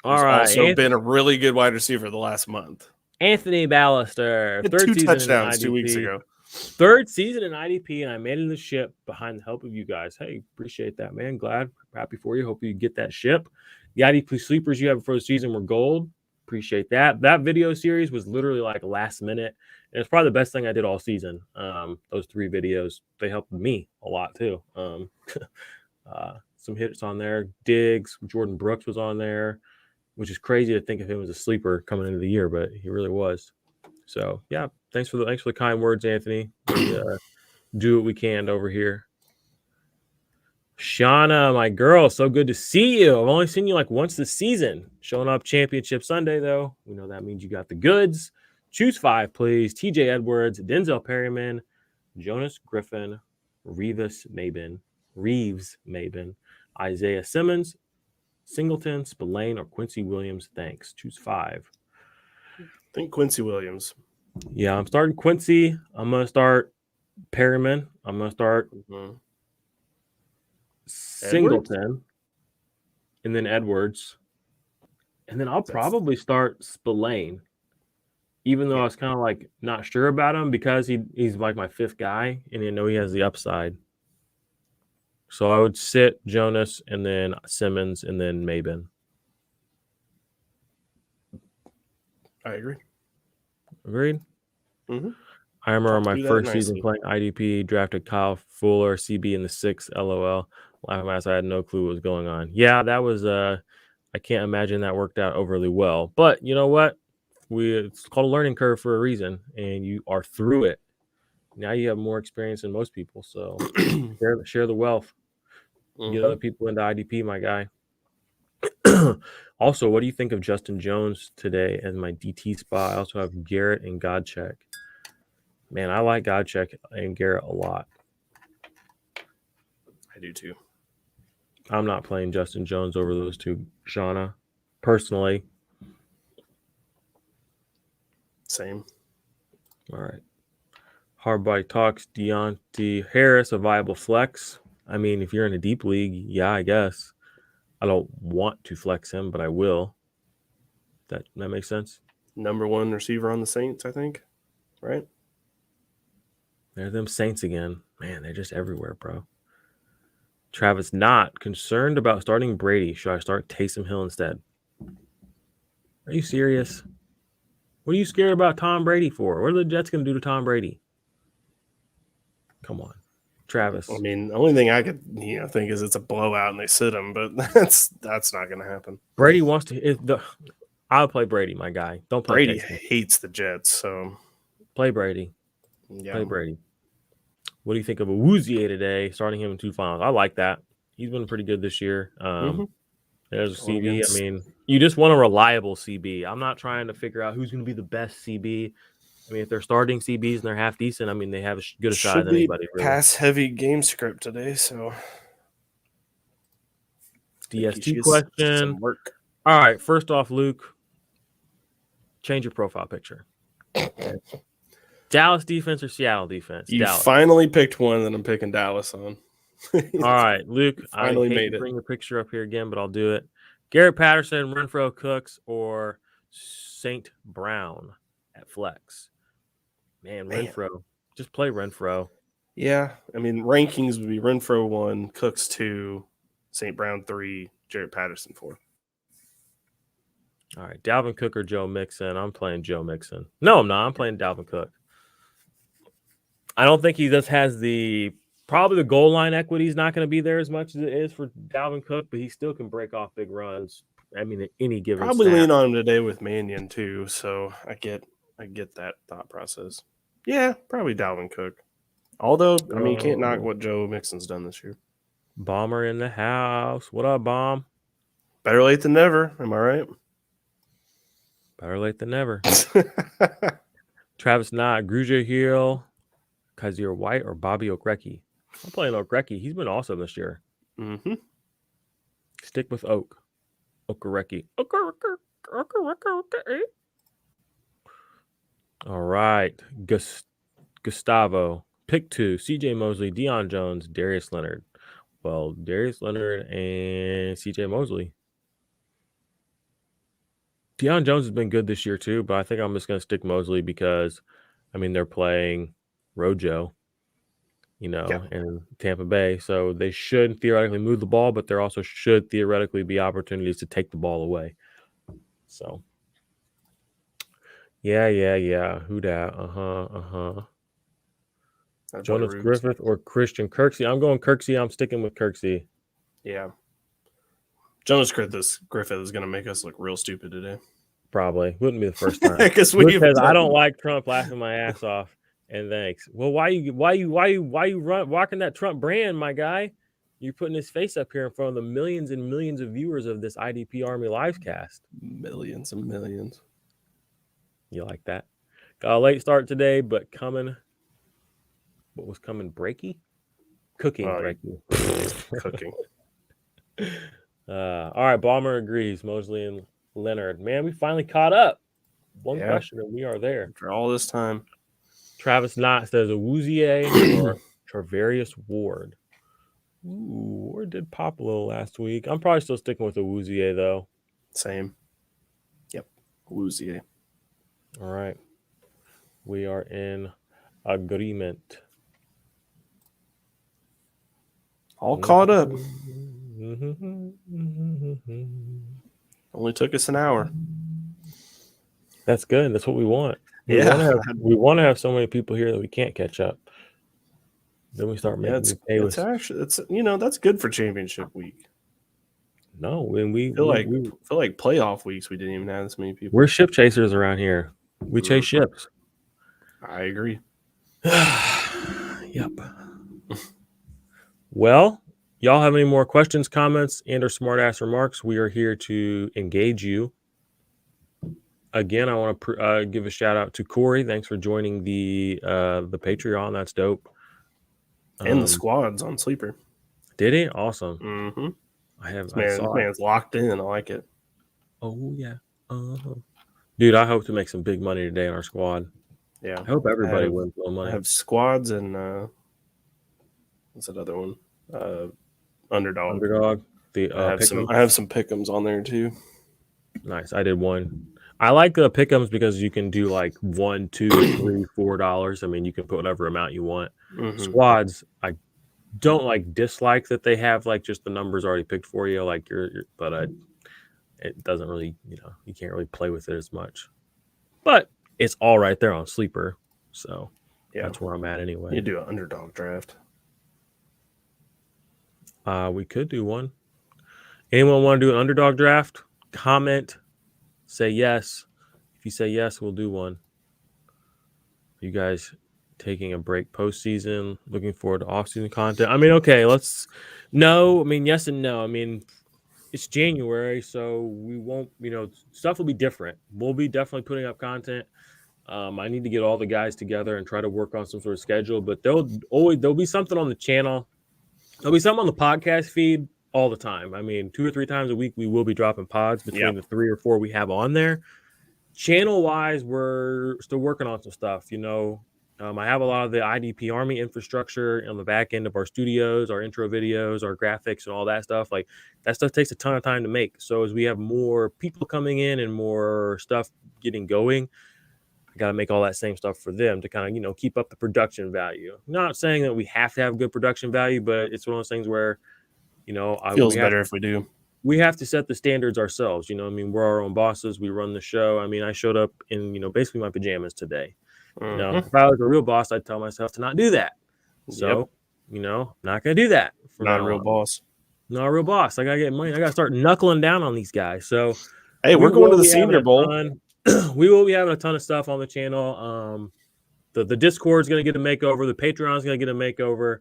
Speaker 1: All right.
Speaker 2: Also been a really good wide receiver the last month.
Speaker 1: Anthony Ballister,
Speaker 2: Had
Speaker 1: third
Speaker 2: 2
Speaker 1: season
Speaker 2: touchdowns
Speaker 1: in
Speaker 2: 2 weeks
Speaker 1: IDP.
Speaker 2: ago.
Speaker 1: Third season in IDP, and I made it in the ship behind the help of you guys. Hey, appreciate that, man. Glad, happy for you. Hope you get that ship. The IDP sleepers you have for the season were gold. Appreciate that. That video series was literally like last minute. And it's probably the best thing I did all season. Those 3 videos, they helped me a lot too. Some hits on there. Diggs, Jordan Brooks was on there, which is crazy to think of him as a sleeper coming into the year, but he really was. So yeah, thanks for the kind words, Anthony. We do what we can over here. Shauna, my girl, so good to see you. I've only seen you like once this season. Showing up Championship Sunday, though. We know that means you got the goods. Choose 5, please. TJ Edwards, Denzel Perryman, Jonas Griffin, Reeves Maben, Isaiah Simmons, Singleton, Spillane, or Quincy Williams. Thanks. Choose 5.
Speaker 2: I think Quincy Williams.
Speaker 1: Yeah, I'm starting Quincy. I'm going to start Perryman. I'm going to start Singleton. And then Edwards. And then I'll probably start Spillane. Even though I was kind of like not sure about him because he's like my 5th guy and I know he has the upside. So I would sit Jonas and then Simmons and then Maben.
Speaker 2: I agree.
Speaker 1: Agreed?
Speaker 2: Mm-hmm.
Speaker 1: I remember my first season playing IDP, drafted Kyle Fuller, CB in the 6th, LOL. Last I had no clue what was going on. Yeah, that was I can't imagine that worked out overly well. But you know what? It's called a learning curve for a reason, and you are through it. Now you have more experience than most people, so share the wealth. Get other people into IDP, my guy. Also, what do you think of Justin Jones today as my DT spot? I also have Garrett and Godcheck. Man, I like Godcheck and Garrett a lot.
Speaker 2: I do too.
Speaker 1: I'm not playing Justin Jones over those 2, Shauna, personally.
Speaker 2: Same.
Speaker 1: All right. Hard Bike Talks, Deontay Harris, a viable flex. I mean, if you're in a deep league, yeah, I guess. I don't want to flex him, but I will. That makes sense?
Speaker 2: Number 1 receiver on the Saints, I think. Right?
Speaker 1: They're them Saints again. Man, they're just everywhere, bro. Travis, not concerned about starting Brady. Should I start Taysom Hill instead? Are you serious? What are you scared about Tom Brady for? What are the Jets going to do to Tom Brady? Come on, Travis.
Speaker 2: I mean, the only thing I could think is it's a blowout and they sit him, but that's not going to happen.
Speaker 1: Brady wants to. I'll play Brady, my guy. Don't play
Speaker 2: Brady.
Speaker 1: Taysom.
Speaker 2: Hates the Jets, so
Speaker 1: play Brady.
Speaker 2: Yeah.
Speaker 1: Play Brady. What do you think of Awuzie today? Starting him in 2 finals. I like that. He's been pretty good this year. There's a CB. I mean, you just want a reliable CB. I'm not trying to figure out who's going to be the best CB. I mean, if they're starting CBs and they're half decent, I mean, they have as good a shot as anybody. Really.
Speaker 2: Pass heavy game script today, so
Speaker 1: DST question.
Speaker 2: Some work.
Speaker 1: All right. First off, Luke, change your profile picture. Okay. Dallas defense or Seattle defense?
Speaker 2: You
Speaker 1: Dallas.
Speaker 2: finally picked one that I'm picking Dallas on.
Speaker 1: All right, Luke. I
Speaker 2: finally
Speaker 1: hate
Speaker 2: made
Speaker 1: to
Speaker 2: it.
Speaker 1: bring your picture up here again, but I'll do it. Garrett Patterson, Renfro, Cooks, or St. Brown at flex. Man, Renfro. Just play Renfro.
Speaker 2: Yeah, I mean rankings would be Renfro 1, Cooks 2, St. Brown 3, Jarrett Patterson 4.
Speaker 1: All right, Dalvin Cook or Joe Mixon. I'm playing Joe Mixon. No, I'm not. I'm playing Dalvin Cook. I don't think he just has probably the goal line equity is not going to be there as much as it is for Dalvin Cook, but he still can break off big runs. I mean, at any given
Speaker 2: Probably
Speaker 1: snap.
Speaker 2: lean on him today with Mannion too, so I get that thought process. Yeah, probably Dalvin Cook. Although, I mean, you can't knock what Joe Mixon's done this year.
Speaker 1: Bomber in the house. What up, Bomb?
Speaker 2: Better late than never. Am I right?
Speaker 1: Better late than never. Travis Knott, Grugier Hill, Kaiser White, or Bobby Okreki. I'm playing Okreki. He's been awesome this year.
Speaker 2: Mm-hmm.
Speaker 1: Stick with Okreki. All right. Gustavo. Pick 2. CJ Mosley, Deion Jones, Darius Leonard. Well, Darius Leonard and CJ Mosley. Deion Jones has been good this year too, but I think I'm just going to stick Mosley because, I mean, they're playing Rojo, in Tampa Bay. So they should theoretically move the ball, but there also should theoretically be opportunities to take the ball away. So, yeah. Who dat? Jonas Griffith or Christian Kirksey? I'm going Kirksey. I'm sticking with Kirksey.
Speaker 2: Yeah. Jonas Griffith is going to make us look real stupid today.
Speaker 1: Probably. Wouldn't be the first time.
Speaker 2: Because
Speaker 1: I don't like Trump laughing my ass off. And thanks. Well, why you rocking that Trump brand, my guy? You're putting his face up here in front of the millions and millions of viewers of this IDP Army livecast.
Speaker 2: Millions and millions.
Speaker 1: You like that? Got a late start today, but coming. What was coming? Breaky? Cooking breaky.
Speaker 2: Cooking.
Speaker 1: All right, Bomber agrees. Mosley and Leonard. Man, we finally caught up. One question and we are there.
Speaker 2: After all this time.
Speaker 1: Travis Knott says Awuzie or Charvarius Ward. Ooh, Ward did pop a little last week. I'm probably still sticking with Awuzie though.
Speaker 2: Same. Yep. Awuzie.
Speaker 1: All right. We are in agreement.
Speaker 2: All caught up. Only took us an hour.
Speaker 1: That's good. That's what we want. We want to have so many people here that we can't catch up. Then we start making
Speaker 2: that's good for championship week.
Speaker 1: No, when we
Speaker 2: feel like playoff weeks we didn't even have this many people.
Speaker 1: We're ship chasers around here. We chase ships.
Speaker 2: I agree.
Speaker 1: Yep. Well, y'all have any more questions, comments, and or smart-ass remarks? We are here to engage you. Again, I want to give a shout out to Corey. Thanks for joining the Patreon. That's dope.
Speaker 2: And the squads on Sleeper.
Speaker 1: Did he? Awesome.
Speaker 2: Mm-hmm. This man's locked in. I like it.
Speaker 1: Oh yeah. Dude, I hope to make some big money today in our squad.
Speaker 2: Yeah.
Speaker 1: I hope everybody wins a little money.
Speaker 2: I have squads and what's that other one? Underdog.
Speaker 1: Underdog.
Speaker 2: I have some pick'ems on there too.
Speaker 1: Nice. I did one. I like the pick'ems because you can do like $1, $2, $3, $4. I mean, you can put whatever amount you want.
Speaker 2: Mm-hmm.
Speaker 1: Squads, I don't dislike that they have just the numbers already picked for you. It doesn't really, you can't really play with it as much. But it's all right there on Sleeper. So that's where I'm at anyway.
Speaker 2: You do an underdog draft.
Speaker 1: We could do one. Anyone want to do an underdog draft? Comment. Say yes. If you say yes, we'll do one. You guys taking a break postseason, looking forward to off-season content. I mean, okay, yes and no. I mean, it's January, so we won't, stuff will be different. We'll be definitely putting up content. I need to get all the guys together and try to work on some sort of schedule, but there'll be something on the channel. There'll be something on the podcast feed all the time. I mean, 2 or 3 times a week we will be dropping pods between the 3 or 4 we have on there. Channel wise, we're still working on some stuff. I have a lot of the IDP Army infrastructure on the back end of our studios, our intro videos, our graphics, and all that stuff. Like that stuff takes a ton of time to make. So as we have more people coming in and more stuff getting going, I got to make all that same stuff for them to kind of, keep up the production value. Not saying that we have to have good production value, but it's one of those things where,
Speaker 2: feels better if we do.
Speaker 1: We have to set the standards ourselves. We're our own bosses. We run the show. I showed up in, basically my pajamas today. If I was a real boss, I'd tell myself to not do that. So, I'm not going to do that.
Speaker 2: Not a real boss.
Speaker 1: Not a real boss. I got to get money. I got to start knuckling down on these guys. So,
Speaker 2: hey, we're going to the Senior Bowl.
Speaker 1: We will be having a ton of stuff on the channel. The Discord is going to get a makeover. The Patreon is going to get a makeover.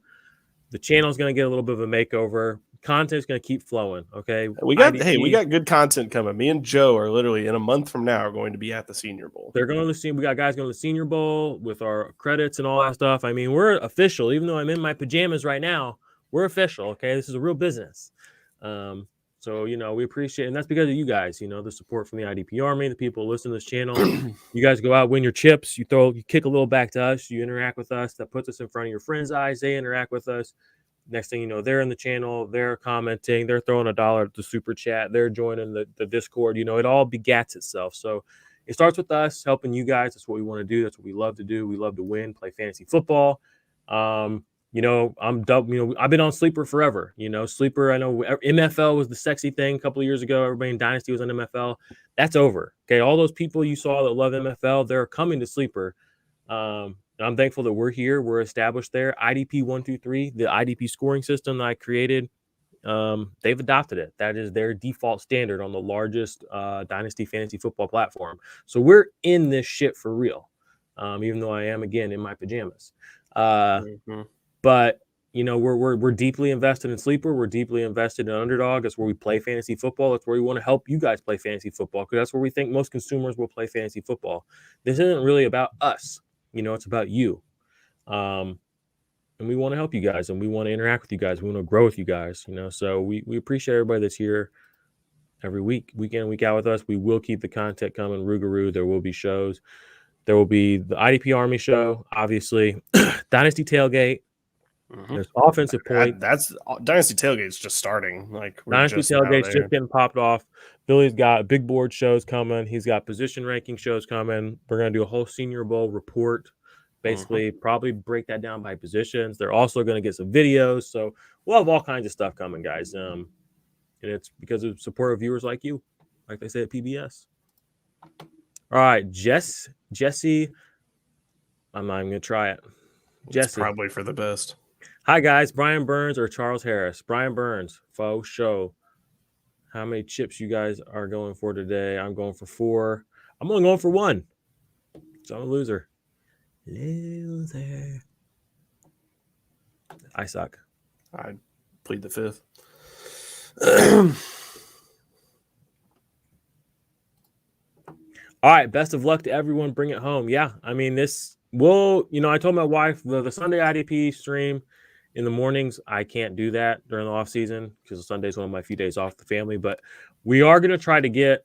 Speaker 1: The channel is going to get a little bit of a makeover. Content is going to keep flowing. Okay.
Speaker 2: We got good content coming. Me and Joe are literally in a month from now are going to be at the Senior Bowl.
Speaker 1: They're going to see. We got guys going to the Senior Bowl with our credits and all that stuff. We're official. Even though I'm in my pajamas right now, we're official. Okay, this is a real business. So we appreciate, and that's because of you guys. The support from the IDP Army, the people who listen to this channel. You guys go out, win your chips. You kick a little back to us. You interact with us. That puts us in front of your friends' eyes. They interact with us. Next thing you know, they're in the channel, they're commenting, they're throwing $1 at the super chat, they're joining the Discord. It all begats itself. So it starts with us helping you guys. That's what we want to do. That's what we love to do. We love to win, play fantasy football. I'm dumb. I've been on Sleeper forever. Sleeper, I know MFL was the sexy thing a couple of years ago. Everybody in Dynasty was on MFL. That's over. Okay. All those people you saw that love MFL, they're coming to Sleeper. I'm thankful that we're here. We're established there. IDP 123, the IDP scoring system that I created, they've adopted it. That is their default standard on the largest Dynasty fantasy football platform. So we're in this shit for real, even though I am, again, in my pajamas. But, we're deeply invested in Sleeper. We're deeply invested in Underdog. That's where we play fantasy football. That's where we want to help you guys play fantasy football because that's where we think most consumers will play fantasy football. This isn't really about us. It's about you. And we want to help you guys and we want to interact with you guys. We want to grow with you guys, so we appreciate everybody that's here every week, week in, week out with us. We will keep the content coming. Rougarou, there will be shows. There will be the IDP Army show, obviously, Dynasty Tailgate. There's offensive point.
Speaker 2: That's Dynasty Tailgate's just starting. Like
Speaker 1: Dynasty Tailgate's just getting popped off. Billy's got big board shows coming. He's got position ranking shows coming. We're gonna do a whole Senior Bowl report. Basically, probably break that down by positions. They're also gonna get some videos. So we'll have all kinds of stuff coming, guys. And it's because of support of viewers like you, like they say at PBS. All right, Jesse. I'm not even gonna try it. Jesse,
Speaker 2: it's probably for the best.
Speaker 1: Hi, guys. Brian Burns or Charles Harris? Brian Burns, faux show. How many chips you guys are going for today? I'm going for 4. I'm only going for 1. So I'm a loser. Loser. I suck.
Speaker 2: I plead the 5th.
Speaker 1: All right. Best of luck to everyone. Bring it home. Yeah. This will, I told my wife the Sunday IDP stream in the mornings, I can't do that during the off season because Sunday is one of my few days off the family. But we are going to try to get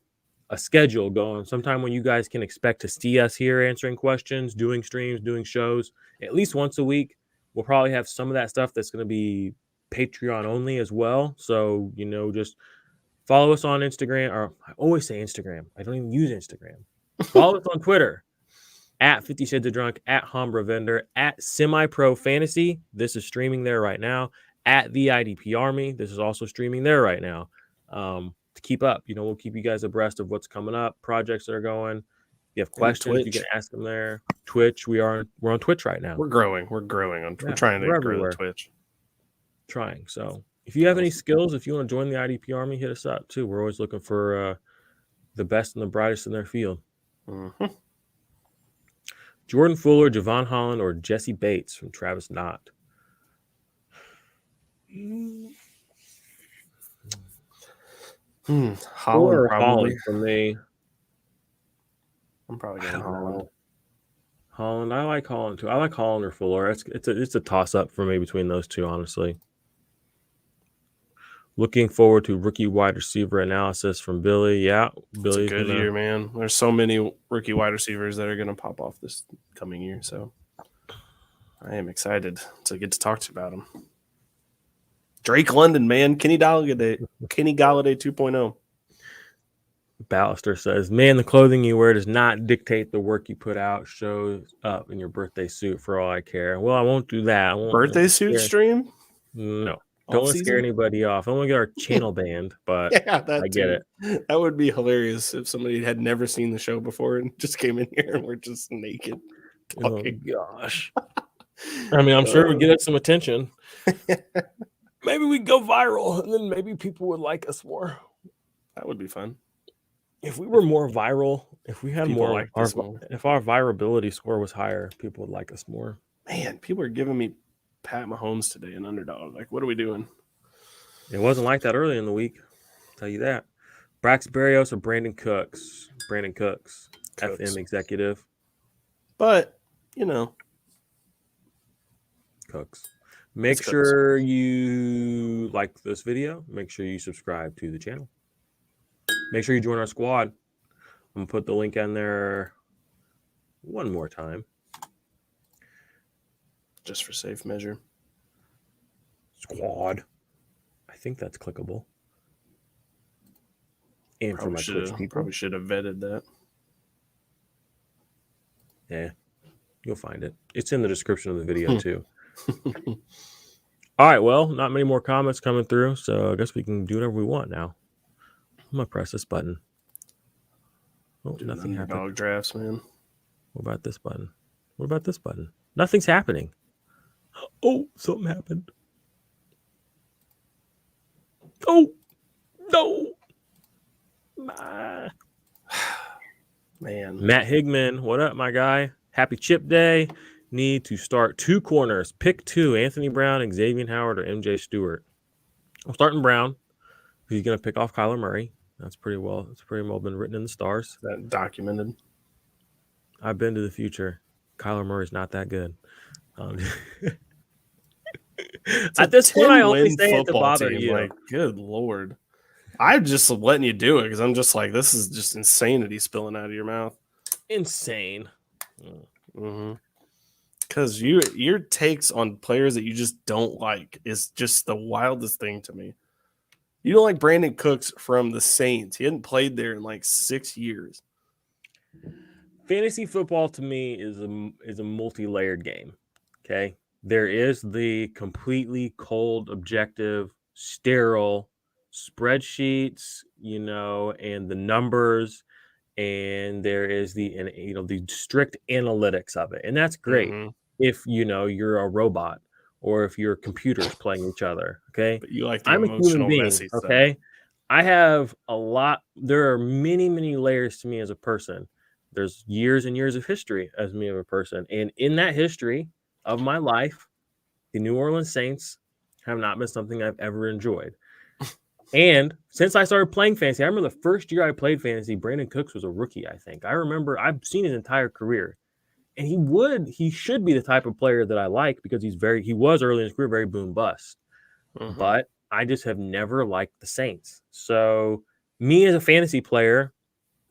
Speaker 1: a schedule going sometime when you guys can expect to see us here answering questions, doing streams, doing shows at least once a week. We'll probably have some of that stuff that's going to be Patreon only as well. So, just follow us on Instagram. Or I always say Instagram. I don't even use Instagram. Follow us on Twitter. At 50 Shades of Drunk, at Hombra Vendor, at Semi-Pro Fantasy. This is streaming there right now. At the IDP Army. This is also streaming there right now. To keep up, we'll keep you guys abreast of what's coming up, projects that are going. If you have questions, you can ask them there. Twitch, we're on Twitch right now.
Speaker 2: We're growing. We're trying to grow Twitch.
Speaker 1: Trying. So if you have any skills, if you want to join the IDP Army, hit us up too. We're always looking for the best and the brightest in their field. Jordan Fuller, Javon Holland, or Jesse Bates from Travis Knott.
Speaker 2: Holland,
Speaker 1: Holland for me.
Speaker 2: I'm probably going Holland.
Speaker 1: Holland, I like Holland too. I like Holland or Fuller. It's a toss up for me between those two, honestly. Looking forward to rookie wide receiver analysis from Billy. Yeah,
Speaker 2: It's a
Speaker 1: Billy's
Speaker 2: good year, man. There's so many rookie wide receivers that are going to pop off this coming year. So I am excited to get to talk to you about them. Drake London, man. Kenny Galladay 2.0.
Speaker 1: Ballister says, "Man, the clothing you wear does not dictate the work you put out. Shows up in your birthday suit for all I care." Well, I won't do that. I won't
Speaker 2: Birthday suit stream?
Speaker 1: No.
Speaker 2: All
Speaker 1: Don't want to scare
Speaker 2: season?
Speaker 1: anybody off. I want to get our channel banned, but
Speaker 2: Yeah, that
Speaker 1: I get
Speaker 2: too. That would be hilarious if somebody had never seen the show before and just came in here and we're just naked talking.
Speaker 1: Oh, gosh. I mean, I'm sure it would get us some attention. Maybe we'd go viral, and then maybe people would like us more.
Speaker 2: That would be fun.
Speaker 1: If we were more viral, if we had
Speaker 2: People
Speaker 1: more,
Speaker 2: like this more.
Speaker 1: if our virability score was higher, people would like us more.
Speaker 2: Man, people are giving me Pat Mahomes today in Underdog. Like, what are we doing?
Speaker 1: It wasn't like that early in the week. I'll tell you that. Brax Berrios or Brandon Cooks? Brandon Cooks. FM executive.
Speaker 2: But, you know.
Speaker 1: Cooks. Make sure you like this video. Make sure you subscribe to the channel. Make sure you join our squad. I'm going to put the link in there one more time.
Speaker 2: Just for safe measure.
Speaker 1: Squad. I think that's clickable. And
Speaker 2: probably
Speaker 1: for my Twitch people.
Speaker 2: Probably should have vetted that.
Speaker 1: Yeah, you'll find it. It's in the description of the video too. All right, well, not many more comments coming through, so I guess we can do whatever we want now. I'm going to press this button. Oh, nothing happened.
Speaker 2: Dog drafts, man.
Speaker 1: What about this button? What about this button? Nothing's happening. Oh, something happened. Oh, no.
Speaker 2: Man.
Speaker 1: Matt Higman, what up, my guy? Happy Chip Day. Need to start 2 corners. Pick 2, Anthony Brown, Xavier Howard, or MJ Stewart. I'm starting Brown. He's going to pick off Kyler Murray. That's pretty well been written in the stars.
Speaker 2: That documented.
Speaker 1: I've been to the future. Kyler Murray's not that good. At this point, I only say it to bother you.
Speaker 2: Like, good Lord. I'm just letting you do it because I'm just like, this is just insanity spilling out of your mouth.
Speaker 1: Insane.
Speaker 2: Because your takes on players that you just don't like is just the wildest thing to me. You don't like Brandon Cooks from the Saints. He hadn't played there in like 6 years.
Speaker 1: Fantasy football to me is a multi-layered game. Okay. There is the completely cold, objective, sterile spreadsheets, and the numbers, and there is the strict analytics of it. And that's great if you're a robot or if your computers playing each other. Okay.
Speaker 2: But you like the
Speaker 1: I'm a human being. Okay.
Speaker 2: Stuff.
Speaker 1: I have there are many, many layers to me as a person. There's years and years of history as me as a person. And in that history of my life, the New Orleans Saints have not been something I've ever enjoyed. And since I started playing fantasy, I remember the first year I played fantasy, Brandon Cooks was a rookie, I think. I remember I've seen his entire career. And he should be the type of player that I like because he was early in his career, very boom bust. But I just have never liked the Saints. So me as a fantasy player,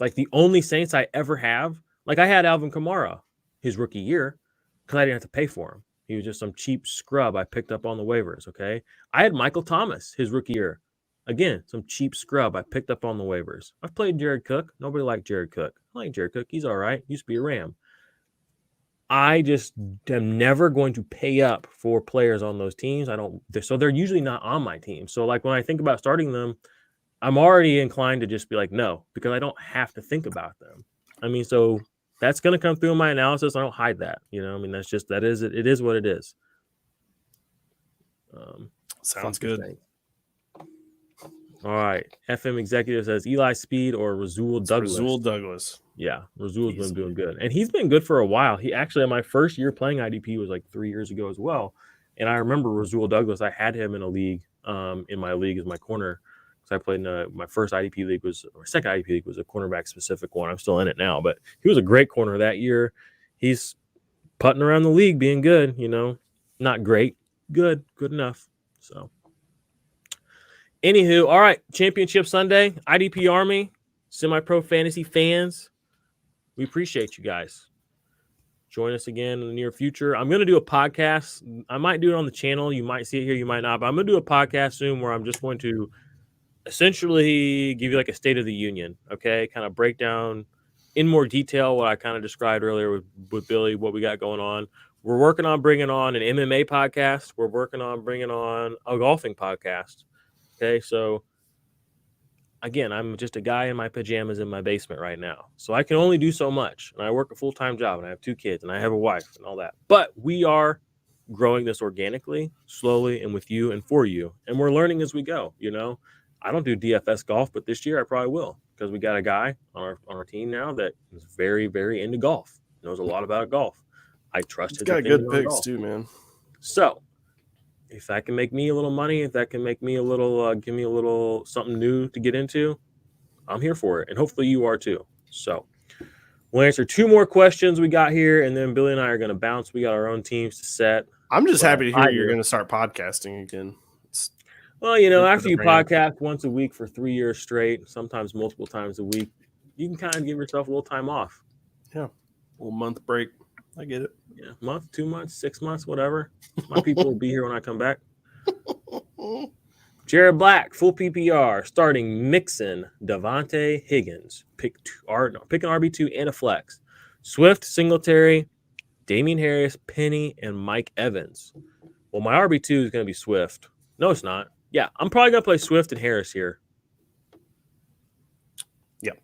Speaker 1: like the only Saints I ever have, like I had Alvin Kamara his rookie year because I didn't have to pay for him. He was just some cheap scrub I picked up on the waivers, okay? I had Michael Thomas his rookie year. Again, some cheap scrub I picked up on the waivers. I've played Jared Cook. Nobody liked Jared Cook. I like Jared Cook. He's all right. Used to be a Ram. I just am never going to pay up for players on those teams. So they're usually not on my team. So like when I think about starting them, I'm already inclined to just be like, no, because I don't have to think about them. I mean, so that's going to come through in my analysis. I don't hide that. I mean, it is what it is.
Speaker 2: Sounds good.
Speaker 1: All right. FM executive says Eli Speed or Rasul Douglas.
Speaker 2: Rasul Douglas.
Speaker 1: Yeah, Rasul's been doing good. And he's been good for a while. He actually, my first year playing IDP was like 3 years ago as well. And I remember Rasul Douglas, I had him in a league, in my league as my corner. Because I played in my first IDP league second IDP league was a cornerback specific one. I'm still in it now. But he was a great corner that year. He's putting around the league being good, not great. Good enough. So. Anywho, all right, Championship Sunday, IDP Army, semi-pro fantasy fans, we appreciate you guys. Join us again in the near future. I'm going to do a podcast. I might do it on the channel. You might see it here, you might not, but I'm going to do a podcast soon where I'm just going to essentially give you like a state of the union, okay? Kind of break down in more detail what I kind of described earlier with Billy, what we got going on. We're working on bringing on an MMA podcast. We're working on bringing on a golfing podcast. Okay, so again, I'm just a guy in my pajamas in my basement right now. So I can only do so much. And I work a full-time job and I have 2 kids and I have a wife and all that. But we are growing this organically, slowly, and with you and for you. And we're learning as we go, you know. I don't do DFS golf, but this year I probably will because we got a guy on our team now that is very, very into golf. Knows a lot about golf. I trust his opinion on golf.
Speaker 2: Got good picks too, man.
Speaker 1: So if that can make me a little money, if that can make me a little, give me a little something new to get into, I'm here for it. And hopefully you are too. So we'll answer 2 more questions we got here, and then Billy and I are going to bounce. We got our own teams to set.
Speaker 2: I'm just happy to hear you're going to start podcasting again.
Speaker 1: Well, you know, after you podcast once a week for 3 years straight, sometimes multiple times a week, you can kind of give yourself a little time off.
Speaker 2: Yeah. A little month break. I get it.
Speaker 1: Yeah, month, 2 months, 6 months, whatever. My people will be here when I come back. Jared Black, full PPR, starting Mixon, Devontae Higgins, picking RB2 and a flex. Swift, Singletary, Damian Harris, Penny, and Mike Evans. Well, my RB2 is going to be Swift. No, it's not. Yeah, I'm probably going to play Swift and Harris here.
Speaker 2: Yep.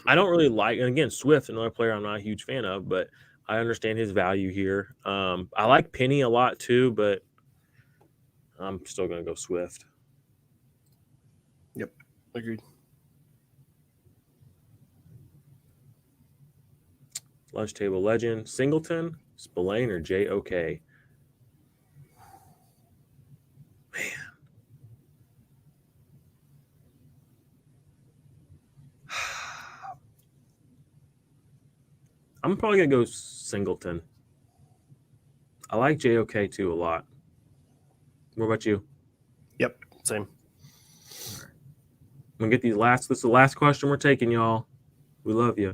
Speaker 1: I don't really like, and again, Swift, another player I'm not a huge fan of, but I understand his value here. I like Penny a lot too, but I'm still going to go Swift.
Speaker 2: Yep. Agreed.
Speaker 1: Lunch table legend, Singleton, Spillane, or JOK? Man. I'm probably going to go Singleton. I like JOK too a lot. What about you?
Speaker 2: Yep, same.
Speaker 1: All right. I'm going to get these last. This is the last question we're taking, y'all. We love you.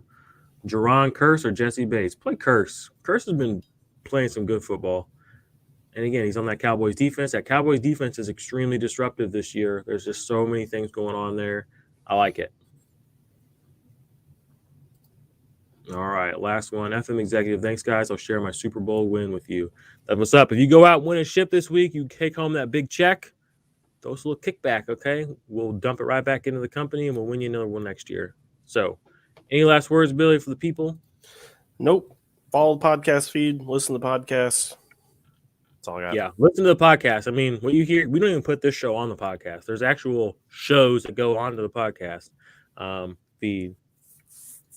Speaker 1: Jerron Curse or Jesse Bates? Play Curse. Curse has been playing some good football. And again, he's on that Cowboys defense. That Cowboys defense is extremely disruptive this year. There's just so many things going on there. I like it. All right, last one. FM Executive, thanks, guys. I'll share my Super Bowl win with you. That's what's up. If you go out, win a ship this week, you take home that big check. Throw us a little kickback, okay? We'll dump it right back into the company, and we'll win you another one next year. So, any last words, Billy, for the people?
Speaker 2: Nope. Follow the podcast feed. Listen to the podcast. That's all I got.
Speaker 1: Yeah, listen to the podcast. I mean, what you hear, we don't even put this show on the podcast. There's actual shows that go onto the podcast feed.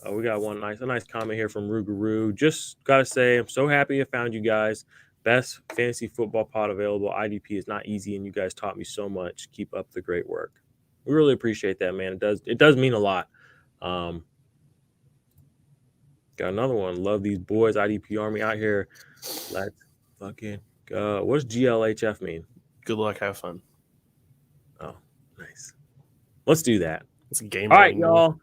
Speaker 1: We got a nice comment here from Rougarou. Just got to say, I'm so happy I found you guys. Best fantasy football pod available. IDP is not easy, and you guys taught me so much. Keep up the great work. We really appreciate that, man. It does mean a lot. Got another one. Love these boys. IDP Army out here. Let's fucking go. What's GLHF mean?
Speaker 2: Good luck. Have fun.
Speaker 1: Oh, nice. Let's do that.
Speaker 2: It's a game.
Speaker 1: All right, y'all.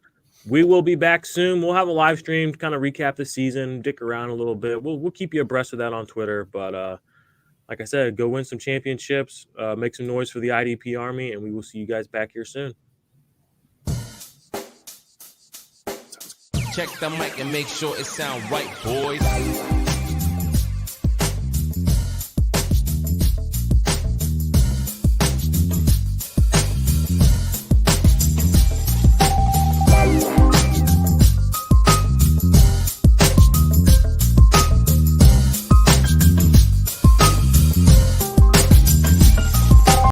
Speaker 1: We will be back soon. We'll have a live stream to kind of recap the season, dick around a little bit. We'll keep you abreast of that on Twitter. But like I said, go win some championships, make some noise for the IDP Army, and we will see you guys back here soon.
Speaker 3: Check the mic and make sure it sound right, boys.